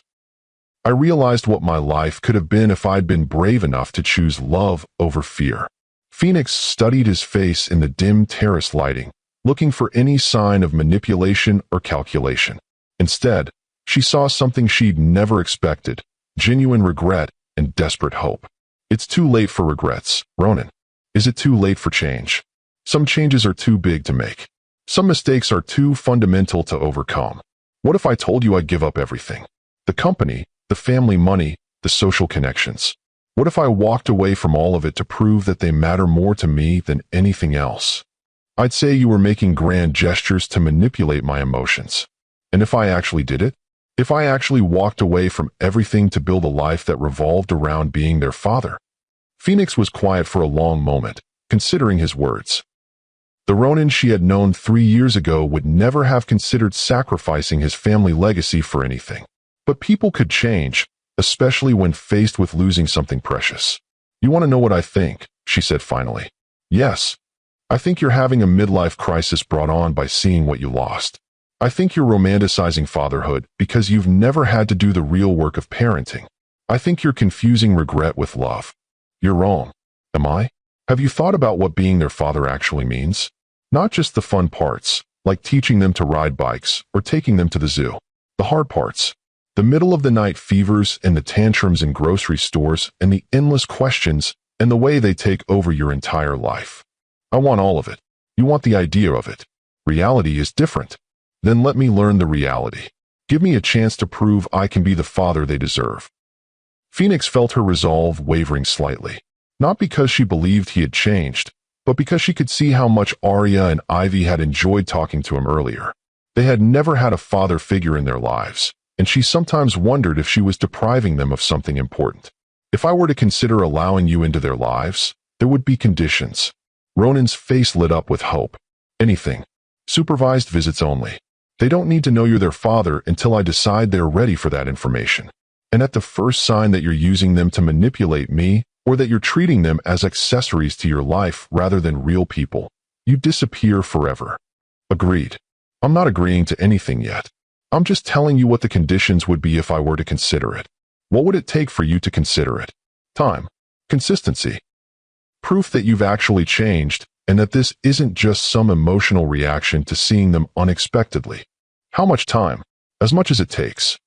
I realized what my life could have been if I'd been brave enough to choose love over fear. Phoenix studied his face in the dim terrace lighting, looking for any sign of manipulation or calculation. Instead, she saw something she'd never expected, genuine regret and desperate hope. It's too late for regrets, Ronan. Is it too late for change? Some changes are too big to make. Some mistakes are too fundamental to overcome. What if I told you I'd give up everything? The company, the family money, the social connections. What if I walked away from all of it to prove that they matter more to me than anything else? I'd say you were making grand gestures to manipulate my emotions. And if I actually did it? If I actually walked away from everything to build a life that revolved around being their father? Phoenix was quiet for a long moment, considering his words. The Ronan she had known 3 years ago would never have considered sacrificing his family legacy for anything. But people could change, especially when faced with losing something precious. You want to know what I think? She said finally. Yes. I think you're having a midlife crisis brought on by seeing what you lost. I think you're romanticizing fatherhood because you've never had to do the real work of parenting. I think you're confusing regret with love. You're wrong. Am I? Have you thought about what being their father actually means? Not just the fun parts, like teaching them to ride bikes or taking them to the zoo. The hard parts. The middle of the night fevers and the tantrums in grocery stores and the endless questions and the way they take over your entire life. I want all of it. You want the idea of it. Reality is different. Then let me learn the reality. Give me a chance to prove I can be the father they deserve. Phoenix felt her resolve wavering slightly. Not because she believed he had changed, but because she could see how much Arya and Ivy had enjoyed talking to him earlier. They had never had a father figure in their lives, and she sometimes wondered if she was depriving them of something important. If I were to consider allowing you into their lives, there would be conditions. Ronan's face lit up with hope. Anything. Supervised visits only. They don't need to know you're their father until I decide they're ready for that information. And at the first sign that you're using them to manipulate me, or that you're treating them as accessories to your life rather than real people, you disappear forever. Agreed. I'm not agreeing to anything yet. I'm just telling you what the conditions would be if I were to consider it. What would it take for you to consider it? Time. Consistency. Proof that you've actually changed, and that this isn't just some emotional reaction to seeing them unexpectedly. How much time? As much as it takes.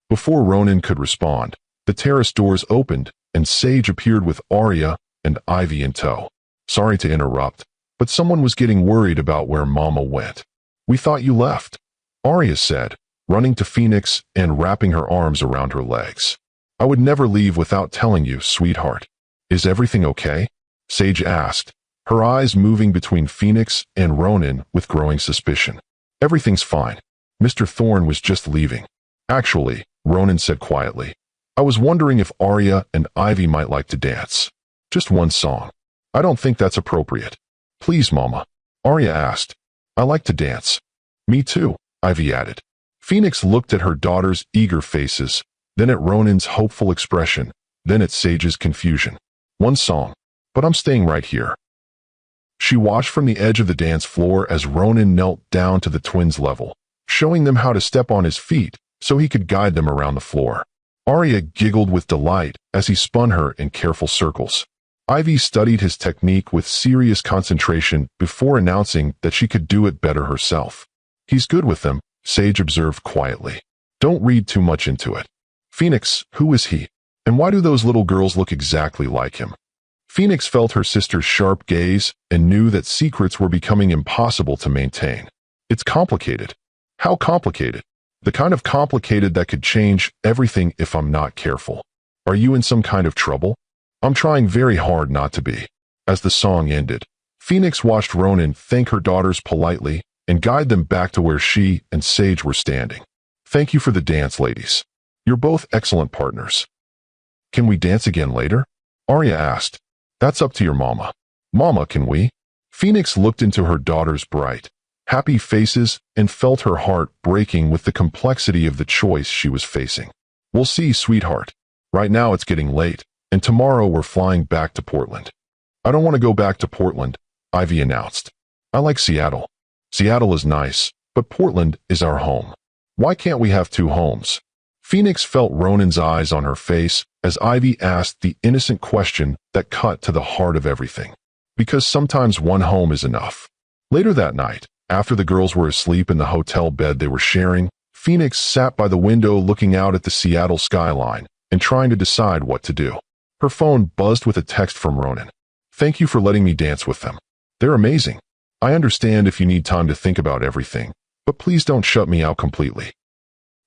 Before Ronan could respond, the terrace doors opened, and Sage appeared with Arya and Ivy in tow. Sorry to interrupt, but someone was getting worried about where Mama went. We thought you left, Arya said, running to Phoenix and wrapping her arms around her legs. I would never leave without telling you, sweetheart. Is everything okay? Sage asked, her eyes moving between Phoenix and Ronan with growing suspicion. Everything's fine. Mr. Thorne was just leaving. Actually, Ronan said quietly, I was wondering if Arya and Ivy might like to dance. Just one song. I don't think that's appropriate. Please, Mama, Arya asked. I like to dance. Me too, Ivy added. Phoenix looked at her daughter's eager faces, then at Ronan's hopeful expression, then at Sage's confusion. One song, but I'm staying right here. She watched from the edge of the dance floor as Ronan knelt down to the twins' level, showing them how to step on his feet so he could guide them around the floor. Arya giggled with delight as he spun her in careful circles. Ivy studied his technique with serious concentration before announcing that she could do it better herself. He's good with them, Sage observed quietly. Don't read too much into it. Phoenix, who is he? And why do those little girls look exactly like him? Phoenix felt her sister's sharp gaze and knew that secrets were becoming impossible to maintain. It's complicated. How complicated? The kind of complicated that could change everything if I'm not careful. Are you in some kind of trouble? I'm trying very hard not to be. As the song ended, Phoenix watched Ronan thank her daughters politely and guide them back to where she and Sage were standing. Thank you for the dance, ladies. You're both excellent partners. Can we dance again later? Arya asked. That's up to your mama. Mama, can we? Phoenix looked into her daughters' bright, happy faces and felt her heart breaking with the complexity of the choice she was facing. We'll see, sweetheart. Right now it's getting late, and tomorrow we're flying back to Portland. I don't want to go back to Portland, Ivy announced. I like Seattle. Seattle is nice, but Portland is our home. Why can't we have two homes? Phoenix felt Ronan's eyes on her face as Ivy asked the innocent question that cut to the heart of everything. Because sometimes one home is enough. Later that night, after the girls were asleep in the hotel bed they were sharing, Phoenix sat by the window looking out at the Seattle skyline and trying to decide what to do. Her phone buzzed with a text from Ronan. Thank you for letting me dance with them. They're amazing. I understand if you need time to think about everything, but please don't shut me out completely.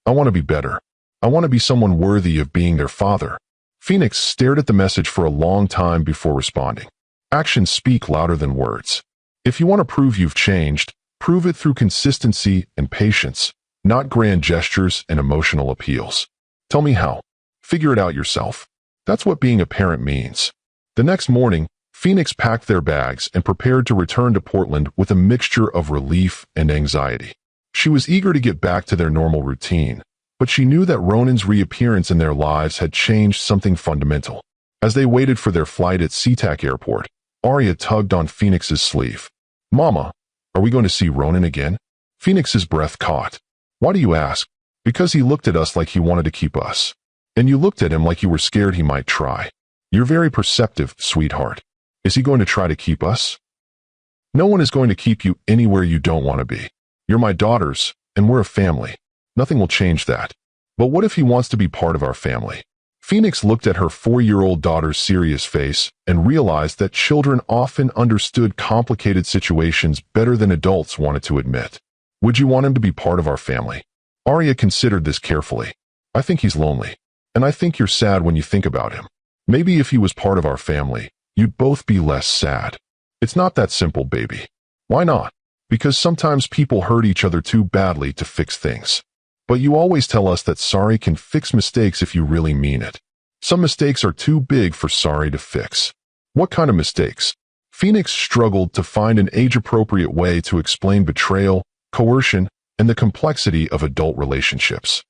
I want to be better. I want to be someone worthy of being their father. Phoenix stared at the message for a long time before responding. Actions speak louder than words. If you want to prove you've changed, prove it through consistency and patience, not grand gestures and emotional appeals. Tell me how. Figure it out yourself. That's what being a parent means. The next morning, Phoenix packed their bags and prepared to return to Portland with a mixture of relief and anxiety. She was eager to get back to their normal routine, but she knew that Ronan's reappearance in their lives had changed something fundamental. As they waited for their flight at SeaTac Airport, Arya tugged on Phoenix's sleeve. Mama, are we going to see Ronan again? Phoenix's breath caught. Why do you ask? Because he looked at us like he wanted to keep us. And you looked at him like you were scared he might try. You're very perceptive, sweetheart. Is he going to try to keep us? No one is going to keep you anywhere you don't want to be. You're my daughters, and we're a family. Nothing will change that. But what if he wants to be part of our family? Phoenix looked at her 4-year-old daughter's serious face and realized that children often understood complicated situations better than adults wanted to admit. Would you want him to be part of our family? Arya considered this carefully. I think he's lonely. And I think you're sad when you think about him. Maybe if he was part of our family, you'd both be less sad. It's not that simple, baby. Why not? Because sometimes people hurt each other too badly to fix things. But you always tell us that sorry can fix mistakes if you really mean it. Some mistakes are too big for sorry to fix. What kind of mistakes? Phoenix struggled to find an age-appropriate way to explain betrayal, coercion, and the complexity of adult relationships.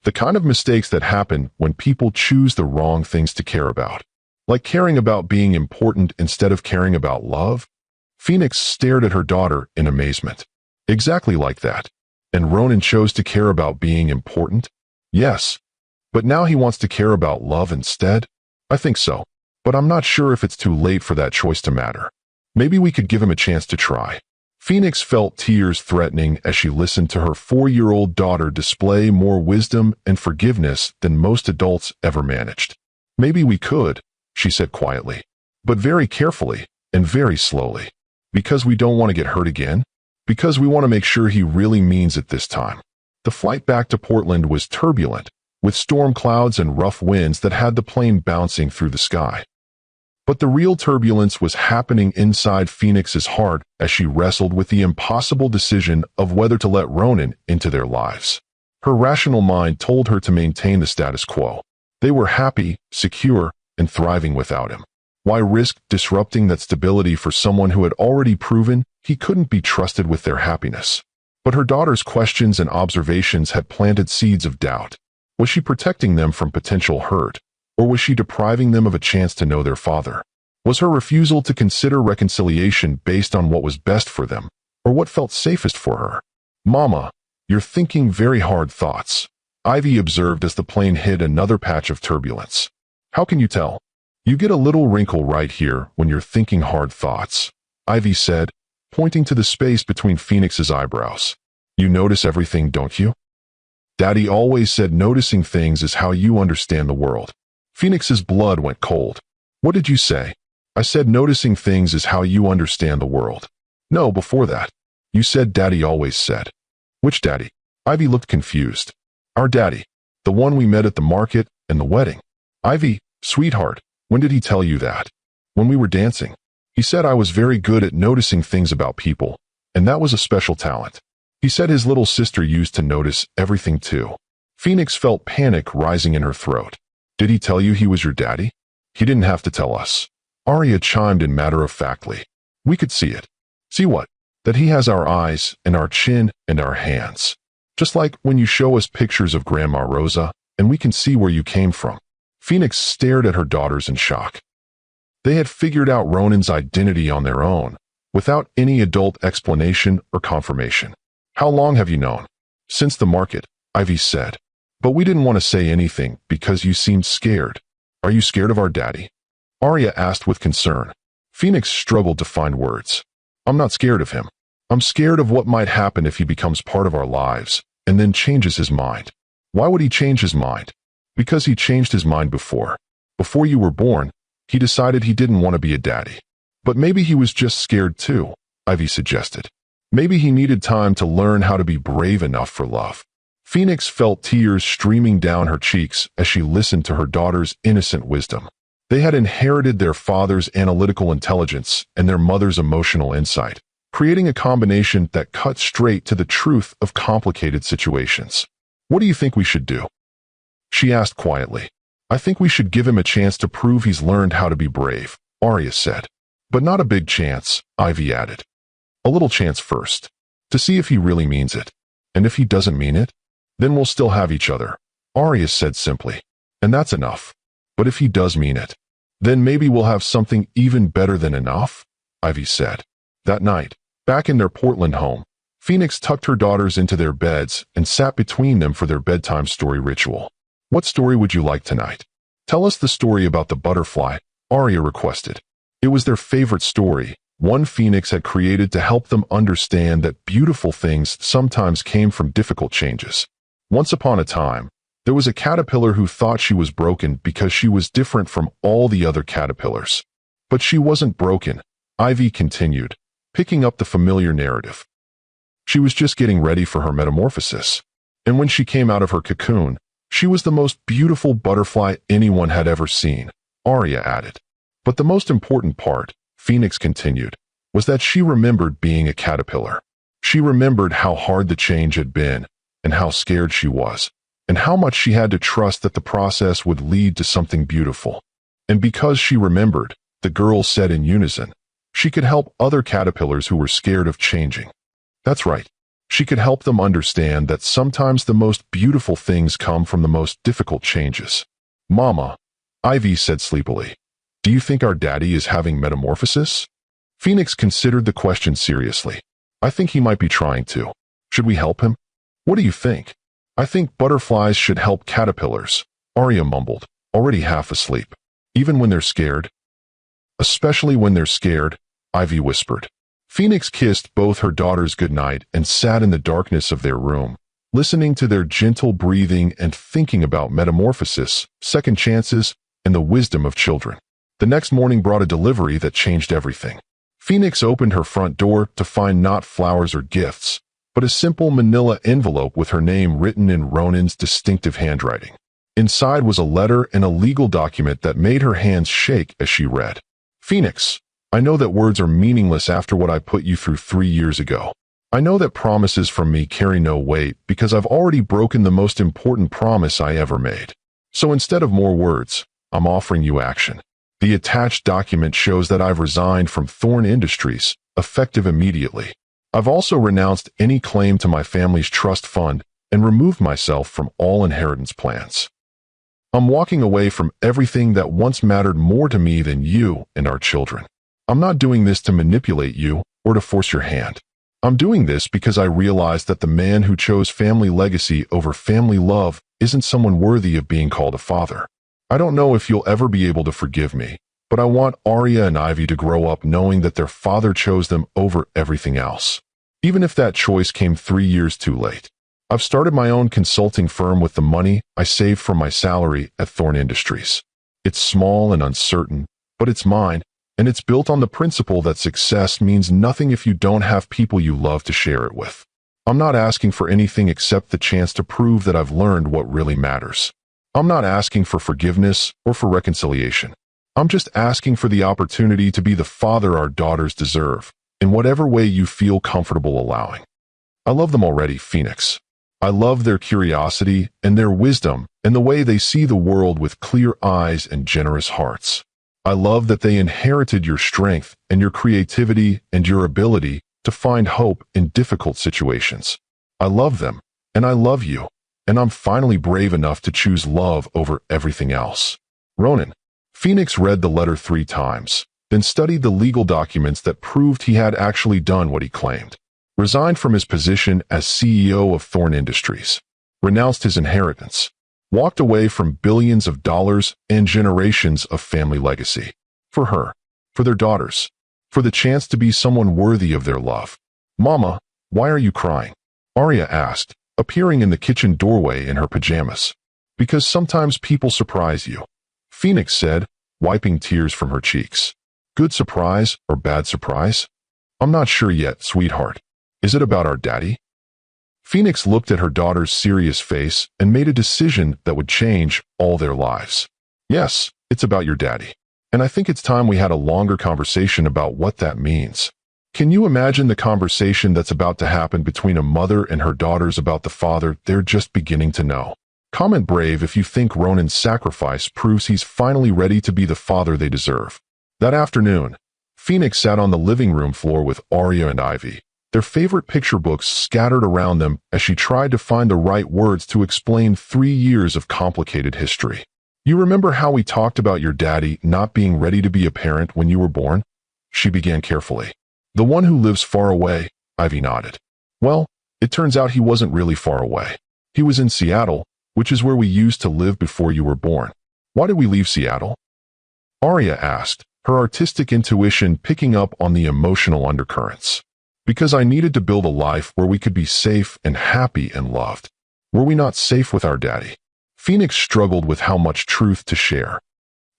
The kind of mistakes that happen when people choose the wrong things to care about. Like caring about being important instead of caring about love? Phoenix stared at her daughter in amazement. Exactly like that. And Ronan chose to care about being important? Yes. But now he wants to care about love instead? I think so. But I'm not sure if it's too late for that choice to matter. Maybe we could give him a chance to try. Phoenix felt tears threatening as she listened to her 4-year-old daughter display more wisdom and forgiveness than most adults ever managed. Maybe we could, she said quietly, but very carefully and very slowly. Because we don't want to get hurt again? Because we want to make sure he really means it this time. The flight back to Portland was turbulent, with storm clouds and rough winds that had the plane bouncing through the sky. But the real turbulence was happening inside Phoenix's heart as she wrestled with the impossible decision of whether to let Ronan into their lives. Her rational mind told her to maintain the status quo. They were happy, secure, and thriving without him. Why risk disrupting that stability for someone who had already proven he couldn't be trusted with their happiness? But her daughter's questions and observations had planted seeds of doubt. Was she protecting them from potential hurt? Or was she depriving them of a chance to know their father? Was her refusal to consider reconciliation based on what was best for them, or what felt safest for her? Mama, you're thinking very hard thoughts, Ivy observed as the plane hit another patch of turbulence. How can you tell? You get a little wrinkle right here when you're thinking hard thoughts, Ivy said, pointing to the space between Phoenix's eyebrows. You notice everything, don't you? Daddy always said noticing things is how you understand the world. Phoenix's blood went cold. What did you say? I said noticing things is how you understand the world. No, before that. You said Daddy always said. Which daddy? Ivy looked confused. Our daddy. The one we met at the market and the wedding. Ivy, sweetheart, when did he tell you that? When we were dancing. He said I was very good at noticing things about people, and that was a special talent. He said his little sister used to notice everything too. Phoenix felt panic rising in her throat. Did he tell you he was your daddy? He didn't have to tell us. Arya chimed in matter-of-factly. We could see it. See what? That he has our eyes and our chin and our hands. Just like when you show us pictures of Grandma Rosa, and we can see where you came from. Phoenix stared at her daughters in shock. They had figured out Ronan's identity on their own, without any adult explanation or confirmation. "How long have you known?" "Since the market," Ivy said. "But we didn't want to say anything because you seemed scared." "Are you scared of our daddy?" Arya asked with concern. Phoenix struggled to find words. "I'm not scared of him. I'm scared of what might happen if he becomes part of our lives, and then changes his mind." "Why would he change his mind?" "Because he changed his mind before. Before you were born, he decided he didn't want to be a daddy." "But maybe he was just scared too," Ivy suggested. "Maybe he needed time to learn how to be brave enough for love." Phoenix felt tears streaming down her cheeks as she listened to her daughter's innocent wisdom. They had inherited their father's analytical intelligence and their mother's emotional insight, creating a combination that cut straight to the truth of complicated situations. "What do you think we should do?" she asked quietly. "I think we should give him a chance to prove he's learned how to be brave," Arya said. "But not a big chance," Ivy added. "A little chance first, to see if he really means it. And if he doesn't mean it, then we'll still have each other," Arya said simply. "And that's enough. But if he does mean it, then maybe we'll have something even better than enough," Ivy said. That night, back in their Portland home, Phoenix tucked her daughters into their beds and sat between them for their bedtime story ritual. "What story would you like tonight?" "Tell us the story about the butterfly," Arya requested. It was their favorite story, one Phoenix had created to help them understand that beautiful things sometimes came from difficult changes. Once upon a time, there was a caterpillar who thought she was broken because she was different from all the other caterpillars. But she wasn't broken, Ivy continued, picking up the familiar narrative. She was just getting ready for her metamorphosis. And when she came out of her cocoon, she was the most beautiful butterfly anyone had ever seen, Arya added. But the most important part, Phoenix continued, was that she remembered being a caterpillar. She remembered how hard the change had been, and how scared she was, and how much she had to trust that the process would lead to something beautiful. And because she remembered, the girls said in unison, she could help other caterpillars who were scared of changing. That's right. She could help them understand that sometimes the most beautiful things come from the most difficult changes. "Mama," Ivy said sleepily, "do you think our daddy is having metamorphosis?" Phoenix considered the question seriously. "I think he might be trying to. Should we help him?" "What do you think?" "I think butterflies should help caterpillars," Arya mumbled, already half asleep. "Even when they're scared?" "Especially when they're scared," Ivy whispered. Phoenix kissed both her daughters goodnight and sat in the darkness of their room, listening to their gentle breathing and thinking about metamorphosis, second chances, and the wisdom of children. The next morning brought a delivery that changed everything. Phoenix opened her front door to find not flowers or gifts, but a simple manila envelope with her name written in Ronan's distinctive handwriting. Inside was a letter and a legal document that made her hands shake as she read. "Phoenix, I know that words are meaningless after what I put you through 3 years ago. I know that promises from me carry no weight because I've already broken the most important promise I ever made. So instead of more words, I'm offering you action. The attached document shows that I've resigned from Thorn Industries, effective immediately. I've also renounced any claim to my family's trust fund and removed myself from all inheritance plans. I'm walking away from everything that once mattered more to me than you and our children. I'm not doing this to manipulate you or to force your hand. I'm doing this because I realize that the man who chose family legacy over family love isn't someone worthy of being called a father. I don't know if you'll ever be able to forgive me, but I want Arya and Ivy to grow up knowing that their father chose them over everything else, even if that choice came 3 years too late. I've started my own consulting firm with the money I saved from my salary at Thorn Industries. It's small and uncertain, but it's mine, and it's built on the principle that success means nothing if you don't have people you love to share it with. I'm not asking for anything except the chance to prove that I've learned what really matters. I'm not asking for forgiveness or for reconciliation. I'm just asking for the opportunity to be the father our daughters deserve, in whatever way you feel comfortable allowing. I love them already, Phoenix. I love their curiosity and their wisdom and the way they see the world with clear eyes and generous hearts. I love that they inherited your strength and your creativity and your ability to find hope in difficult situations. I love them, and I love you, and I'm finally brave enough to choose love over everything else. Ronan. Phoenix read the letter 3 times, then studied the legal documents that proved he had actually done what he claimed. Resigned from his position as CEO of Thorn Industries. Renounced his inheritance. Walked away from billions of dollars and generations of family legacy. For her. For their daughters. For the chance to be someone worthy of their love. "Mama, why are you crying?" Arya asked, appearing in the kitchen doorway in her pajamas. "Because sometimes people surprise you," Phoenix said, wiping tears from her cheeks. "Good surprise or bad surprise?" "I'm not sure yet, sweetheart. Is it about our daddy?" Phoenix looked at her daughter's serious face and made a decision that would change all their lives. "Yes, it's about your daddy. And I think it's time we had a longer conversation about what that means." Can you imagine the conversation that's about to happen between a mother and her daughters about the father they're just beginning to know? Comment brave if you think Ronan's sacrifice proves he's finally ready to be the father they deserve. That afternoon, Phoenix sat on the living room floor with Arya and Ivy, their favorite picture books scattered around them as she tried to find the right words to explain 3 years of complicated history. "You remember how we talked about your daddy not being ready to be a parent when you were born?" She began carefully. "The one who lives far away," Ivy nodded. "Well, it turns out he wasn't really far away. He was in Seattle, which is where we used to live before you were born." "Why did we leave Seattle?" Arya asked, her artistic intuition picking up on the emotional undercurrents. "Because I needed to build a life where we could be safe and happy and loved. Were we not safe with our daddy?" Phoenix struggled with how much truth to share.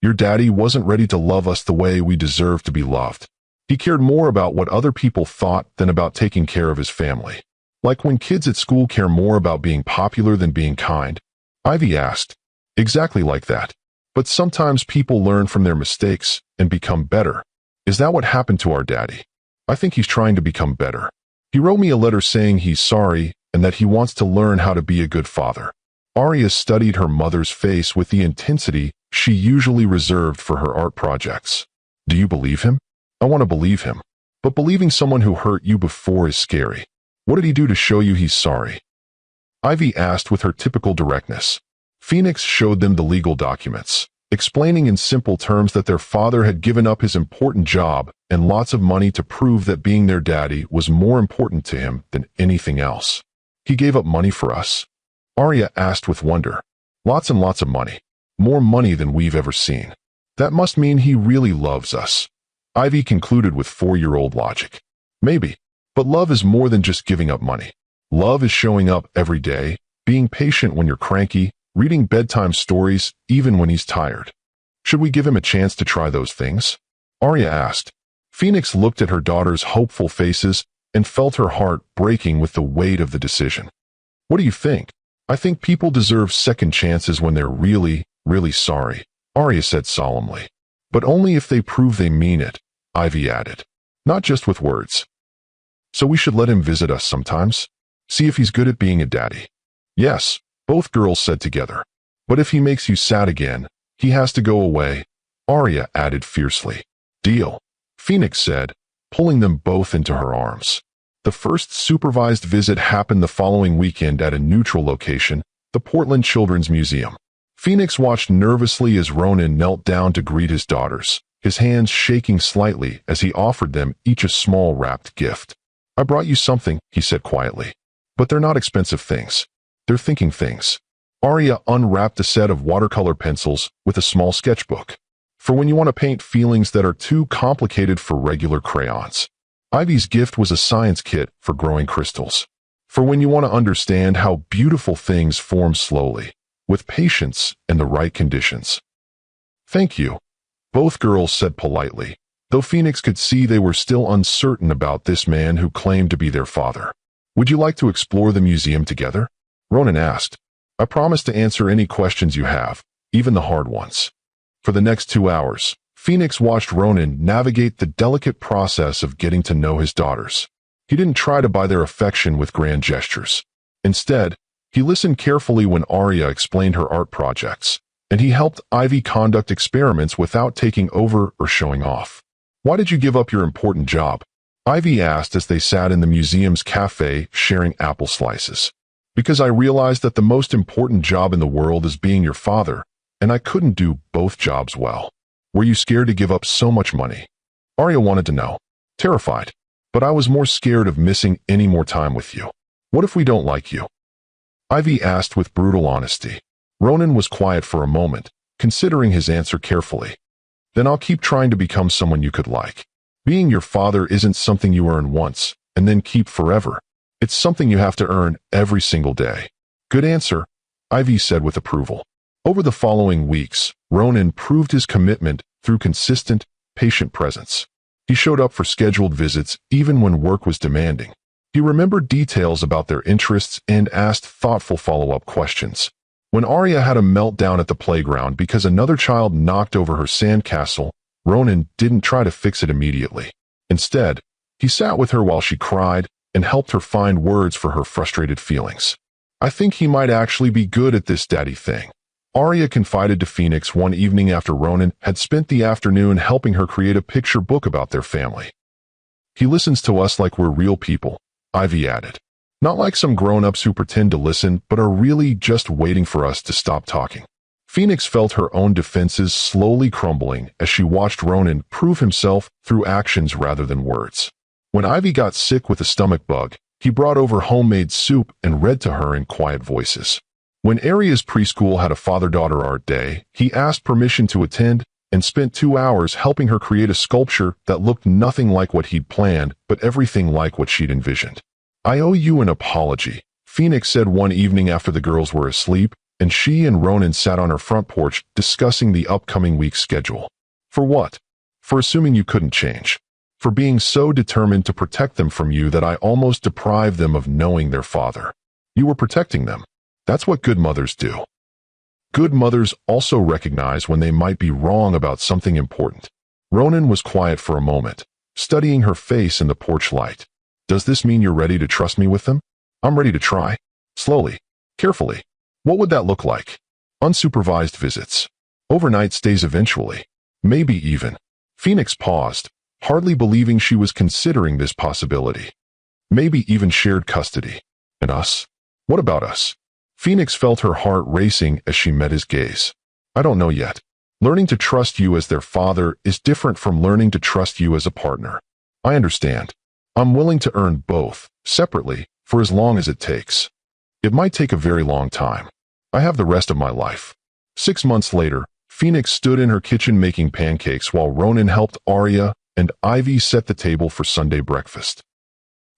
"Your daddy wasn't ready to love us the way we deserve to be loved. He cared more about what other people thought than about taking care of his family. Like when kids at school care more about being popular than being kind." Ivy asked. "Exactly like that. But sometimes people learn from their mistakes and become better. Is that what happened to our daddy? I think he's trying to become better. He wrote me a letter saying he's sorry and that he wants to learn how to be a good father." Arya studied her mother's face with the intensity she usually reserved for her art projects. "Do you believe him?" "I want to believe him. But believing someone who hurt you before is scary. What did he do to show you he's sorry?" Ivy asked with her typical directness. Phoenix showed them the legal documents, explaining in simple terms that their father had given up his important job and lots of money to prove that being their daddy was more important to him than anything else. "He gave up money for us?" Arya asked with wonder. "Lots and lots of money. More money than we've ever seen. That must mean he really loves us," Ivy concluded with 4-year-old logic. "Maybe. But love is more than just giving up money. Love is showing up every day, being patient when you're cranky, reading bedtime stories even when he's tired. Should we give him a chance to try those things?" Arya asked. Phoenix looked at her daughter's hopeful faces and felt her heart breaking with the weight of the decision. "What do you think?" "I think people deserve second chances when they're really, really sorry," Arya said solemnly. "But only if they prove they mean it," Ivy added. "Not just with words. So we should let him visit us sometimes? See if he's good at being a daddy." "Yes," both girls said together. "But if he makes you sad again, he has to go away," Arya added fiercely. "Deal," Phoenix said, pulling them both into her arms. The first supervised visit happened the following weekend at a neutral location, the Portland Children's Museum. Phoenix watched nervously as Ronan knelt down to greet his daughters, his hands shaking slightly as he offered them each a small wrapped gift. "I brought you something," he said quietly. "But they're not expensive things. They're thinking things." Arya unwrapped a set of watercolor pencils with a small sketchbook. "For when you want to paint feelings that are too complicated for regular crayons." Ivy's gift was a science kit for growing crystals. "For when you want to understand how beautiful things form slowly, with patience and the right conditions." "Thank you," both girls said politely, though Phoenix could see they were still uncertain about this man who claimed to be their father. "Would you like to explore the museum together?" Ronan asked. "I promise to answer any questions you have, even the hard ones." For the next 2 hours, Phoenix watched Ronan navigate the delicate process of getting to know his daughters. He didn't try to buy their affection with grand gestures. Instead, he listened carefully when Arya explained her art projects, and he helped Ivy conduct experiments without taking over or showing off. "Why did you give up your important job?" Ivy asked as they sat in the museum's cafe sharing apple slices. "Because I realized that the most important job in the world is being your father, and I couldn't do both jobs well." Were you scared to give up so much money? Arya wanted to know. Terrified. But I was more scared of missing any more time with you. What if we don't like you? Ivy asked with brutal honesty. Ronan was quiet for a moment, considering his answer carefully. Then I'll keep trying to become someone you could like. Being your father isn't something you earn once, and then keep forever. It's something you have to earn every single day. Good answer, Ivy said with approval. Over the following weeks, Ronan proved his commitment through consistent, patient presence. He showed up for scheduled visits even when work was demanding. He remembered details about their interests and asked thoughtful follow-up questions. When Arya had a meltdown at the playground because another child knocked over her sandcastle, Ronan didn't try to fix it immediately. Instead, he sat with her while she cried and helped her find words for her frustrated feelings. I think he might actually be good at this daddy thing, Arya confided to Phoenix one evening after Ronan had spent the afternoon helping her create a picture book about their family. He listens to us like we're real people, Ivy added. Not like some grown-ups who pretend to listen but are really just waiting for us to stop talking. Phoenix felt her own defenses slowly crumbling as she watched Ronan prove himself through actions rather than words. When Ivy got sick with a stomach bug, he brought over homemade soup and read to her in quiet voices. When Arya's preschool had a father-daughter art day, he asked permission to attend and spent 2 hours helping her create a sculpture that looked nothing like what he'd planned, but everything like what she'd envisioned. I owe you an apology, Phoenix said one evening after the girls were asleep, and she and Ronan sat on her front porch discussing the upcoming week's schedule. For what? For assuming you couldn't change. For being so determined to protect them from you that I almost deprived them of knowing their father. You were protecting them. That's what good mothers do. Good mothers also recognize when they might be wrong about something important. Ronan was quiet for a moment, studying her face in the porch light. Does this mean you're ready to trust me with them? I'm ready to try. Slowly. Carefully. What would that look like? Unsupervised visits. Overnight stays eventually. Maybe even. Phoenix paused, hardly believing she was considering this possibility. Maybe even shared custody. And us? What about us? Phoenix felt her heart racing as she met his gaze. I don't know yet. Learning to trust you as their father is different from learning to trust you as a partner. I understand. I'm willing to earn both, separately, for as long as it takes. It might take a very long time. I have the rest of my life. 6 months later, Phoenix stood in her kitchen making pancakes while Ronan helped Arya and Ivy set the table for Sunday breakfast.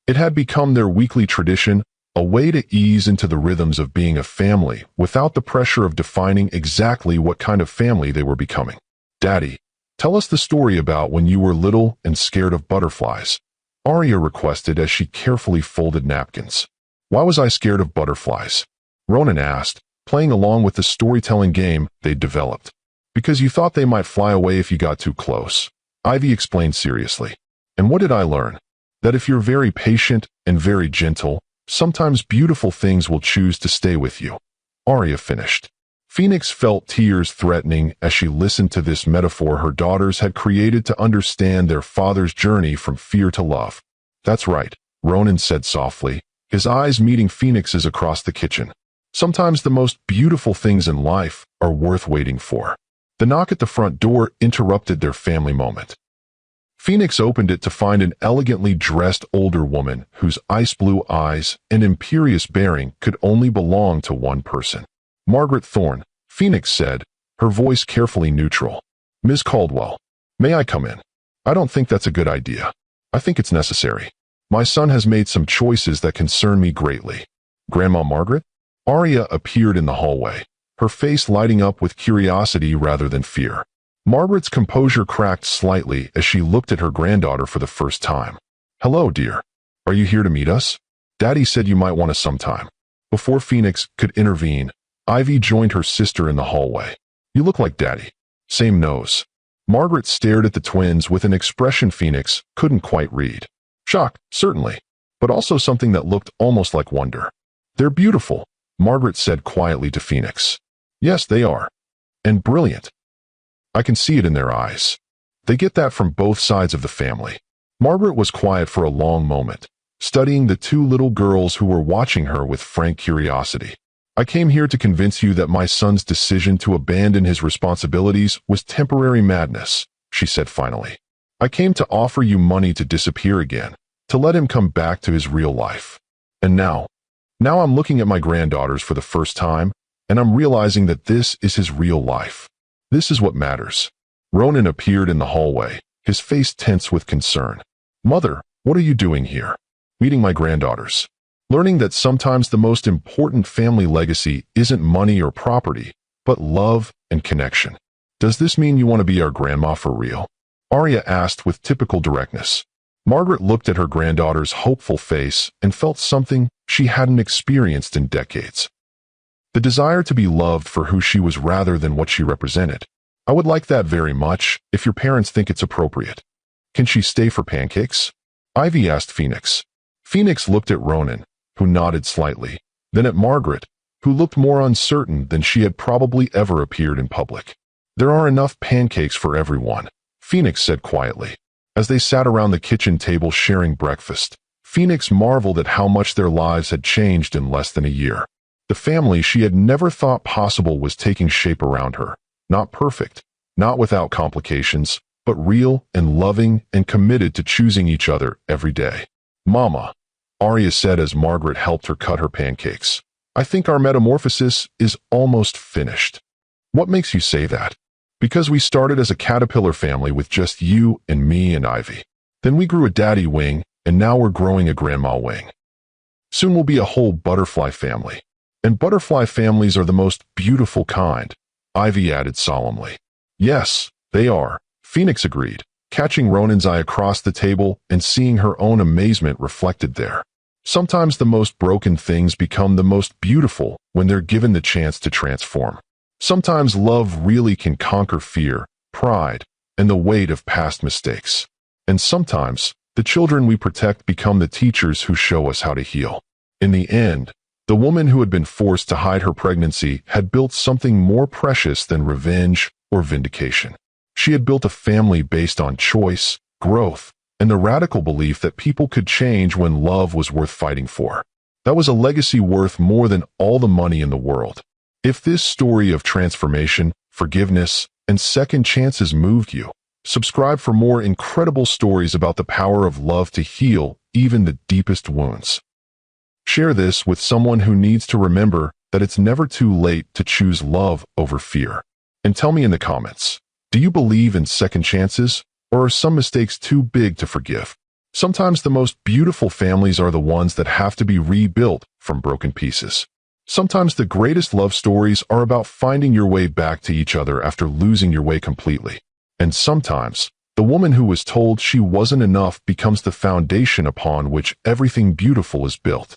It had become their weekly tradition, a way to ease into the rhythms of being a family without the pressure of defining exactly what kind of family they were becoming. Daddy, tell us the story about when you were little and scared of butterflies, Arya requested as she carefully folded napkins. Why was I scared of butterflies? Ronan asked, playing along with the storytelling game they'd developed. Because you thought they might fly away if you got too close, Ivy explained seriously. And what did I learn? That if you're very patient and very gentle, sometimes beautiful things will choose to stay with you. Arya finished. Phoenix felt tears threatening as she listened to this metaphor her daughters had created to understand their father's journey from fear to love. That's right, Ronan said softly, his eyes meeting Phoenix's across the kitchen. Sometimes the most beautiful things in life are worth waiting for. The knock at the front door interrupted their family moment. Phoenix opened it to find an elegantly dressed older woman whose ice blue eyes and imperious bearing could only belong to one person. Margaret Thorne, Phoenix said, her voice carefully neutral. Ms. Caldwell, may I come in? I don't think that's a good idea. I think it's necessary. My son has made some choices that concern me greatly. Grandma Margaret? Arya appeared in the hallway, her face lighting up with curiosity rather than fear. Margaret's composure cracked slightly as she looked at her granddaughter for the first time. Hello, dear. Are you here to meet us? Daddy said you might want us sometime. Before Phoenix could intervene, Ivy joined her sister in the hallway. You look like Daddy. Same nose. Margaret stared at the twins with an expression Phoenix couldn't quite read. Shock, certainly, but also something that looked almost like wonder. They're beautiful, Margaret said quietly to Phoenix. Yes, they are. And brilliant. I can see it in their eyes. They get that from both sides of the family. Margaret was quiet for a long moment, studying the two little girls who were watching her with frank curiosity. I came here to convince you that my son's decision to abandon his responsibilities was temporary madness, she said finally. I came to offer you money to disappear again, to let him come back to his real life. And now I'm looking at my granddaughters for the first time, and I'm realizing that this is his real life. This is what matters. Ronan appeared in the hallway, his face tense with concern. Mother, what are you doing here? Meeting my granddaughters. Learning that sometimes the most important family legacy isn't money or property, but love and connection. Does this mean you want to be our grandma for real? Arya asked with typical directness. Margaret looked at her granddaughter's hopeful face and felt something she hadn't experienced in decades. The desire to be loved for who she was rather than what she represented. I would like that very much, if your parents think it's appropriate. Can she stay for pancakes? Ivy asked Phoenix. Phoenix looked at Ronan, who nodded slightly, then at Margaret, who looked more uncertain than she had probably ever appeared in public. There are enough pancakes for everyone, Phoenix said quietly. As they sat around the kitchen table sharing breakfast, Phoenix marveled at how much their lives had changed in less than a year. The family she had never thought possible was taking shape around her. Not perfect, not without complications, but real and loving and committed to choosing each other every day. Mama, Arya said as Margaret helped her cut her pancakes. I think our metamorphosis is almost finished. What makes you say that? Because we started as a caterpillar family with just you and me and Ivy. Then we grew a daddy wing, and now we're growing a grandma wing. Soon we'll be a whole butterfly family. And butterfly families are the most beautiful kind, Ivy added solemnly. Yes, they are, Phoenix agreed, catching Ronan's eye across the table and seeing her own amazement reflected there. Sometimes the most broken things become the most beautiful when they're given the chance to transform. Sometimes love really can conquer fear, pride, and the weight of past mistakes. And sometimes, the children we protect become the teachers who show us how to heal. In the end, the woman who had been forced to hide her pregnancy had built something more precious than revenge or vindication. She had built a family based on choice, growth, and the radical belief that people could change when love was worth fighting for. That was a legacy worth more than all the money in the world. If this story of transformation, forgiveness, and second chances moved you, subscribe for more incredible stories about the power of love to heal even the deepest wounds. Share this with someone who needs to remember that it's never too late to choose love over fear. And tell me in the comments, do you believe in second chances, or are some mistakes too big to forgive? Sometimes the most beautiful families are the ones that have to be rebuilt from broken pieces. Sometimes the greatest love stories are about finding your way back to each other after losing your way completely. And sometimes, the woman who was told she wasn't enough becomes the foundation upon which everything beautiful is built.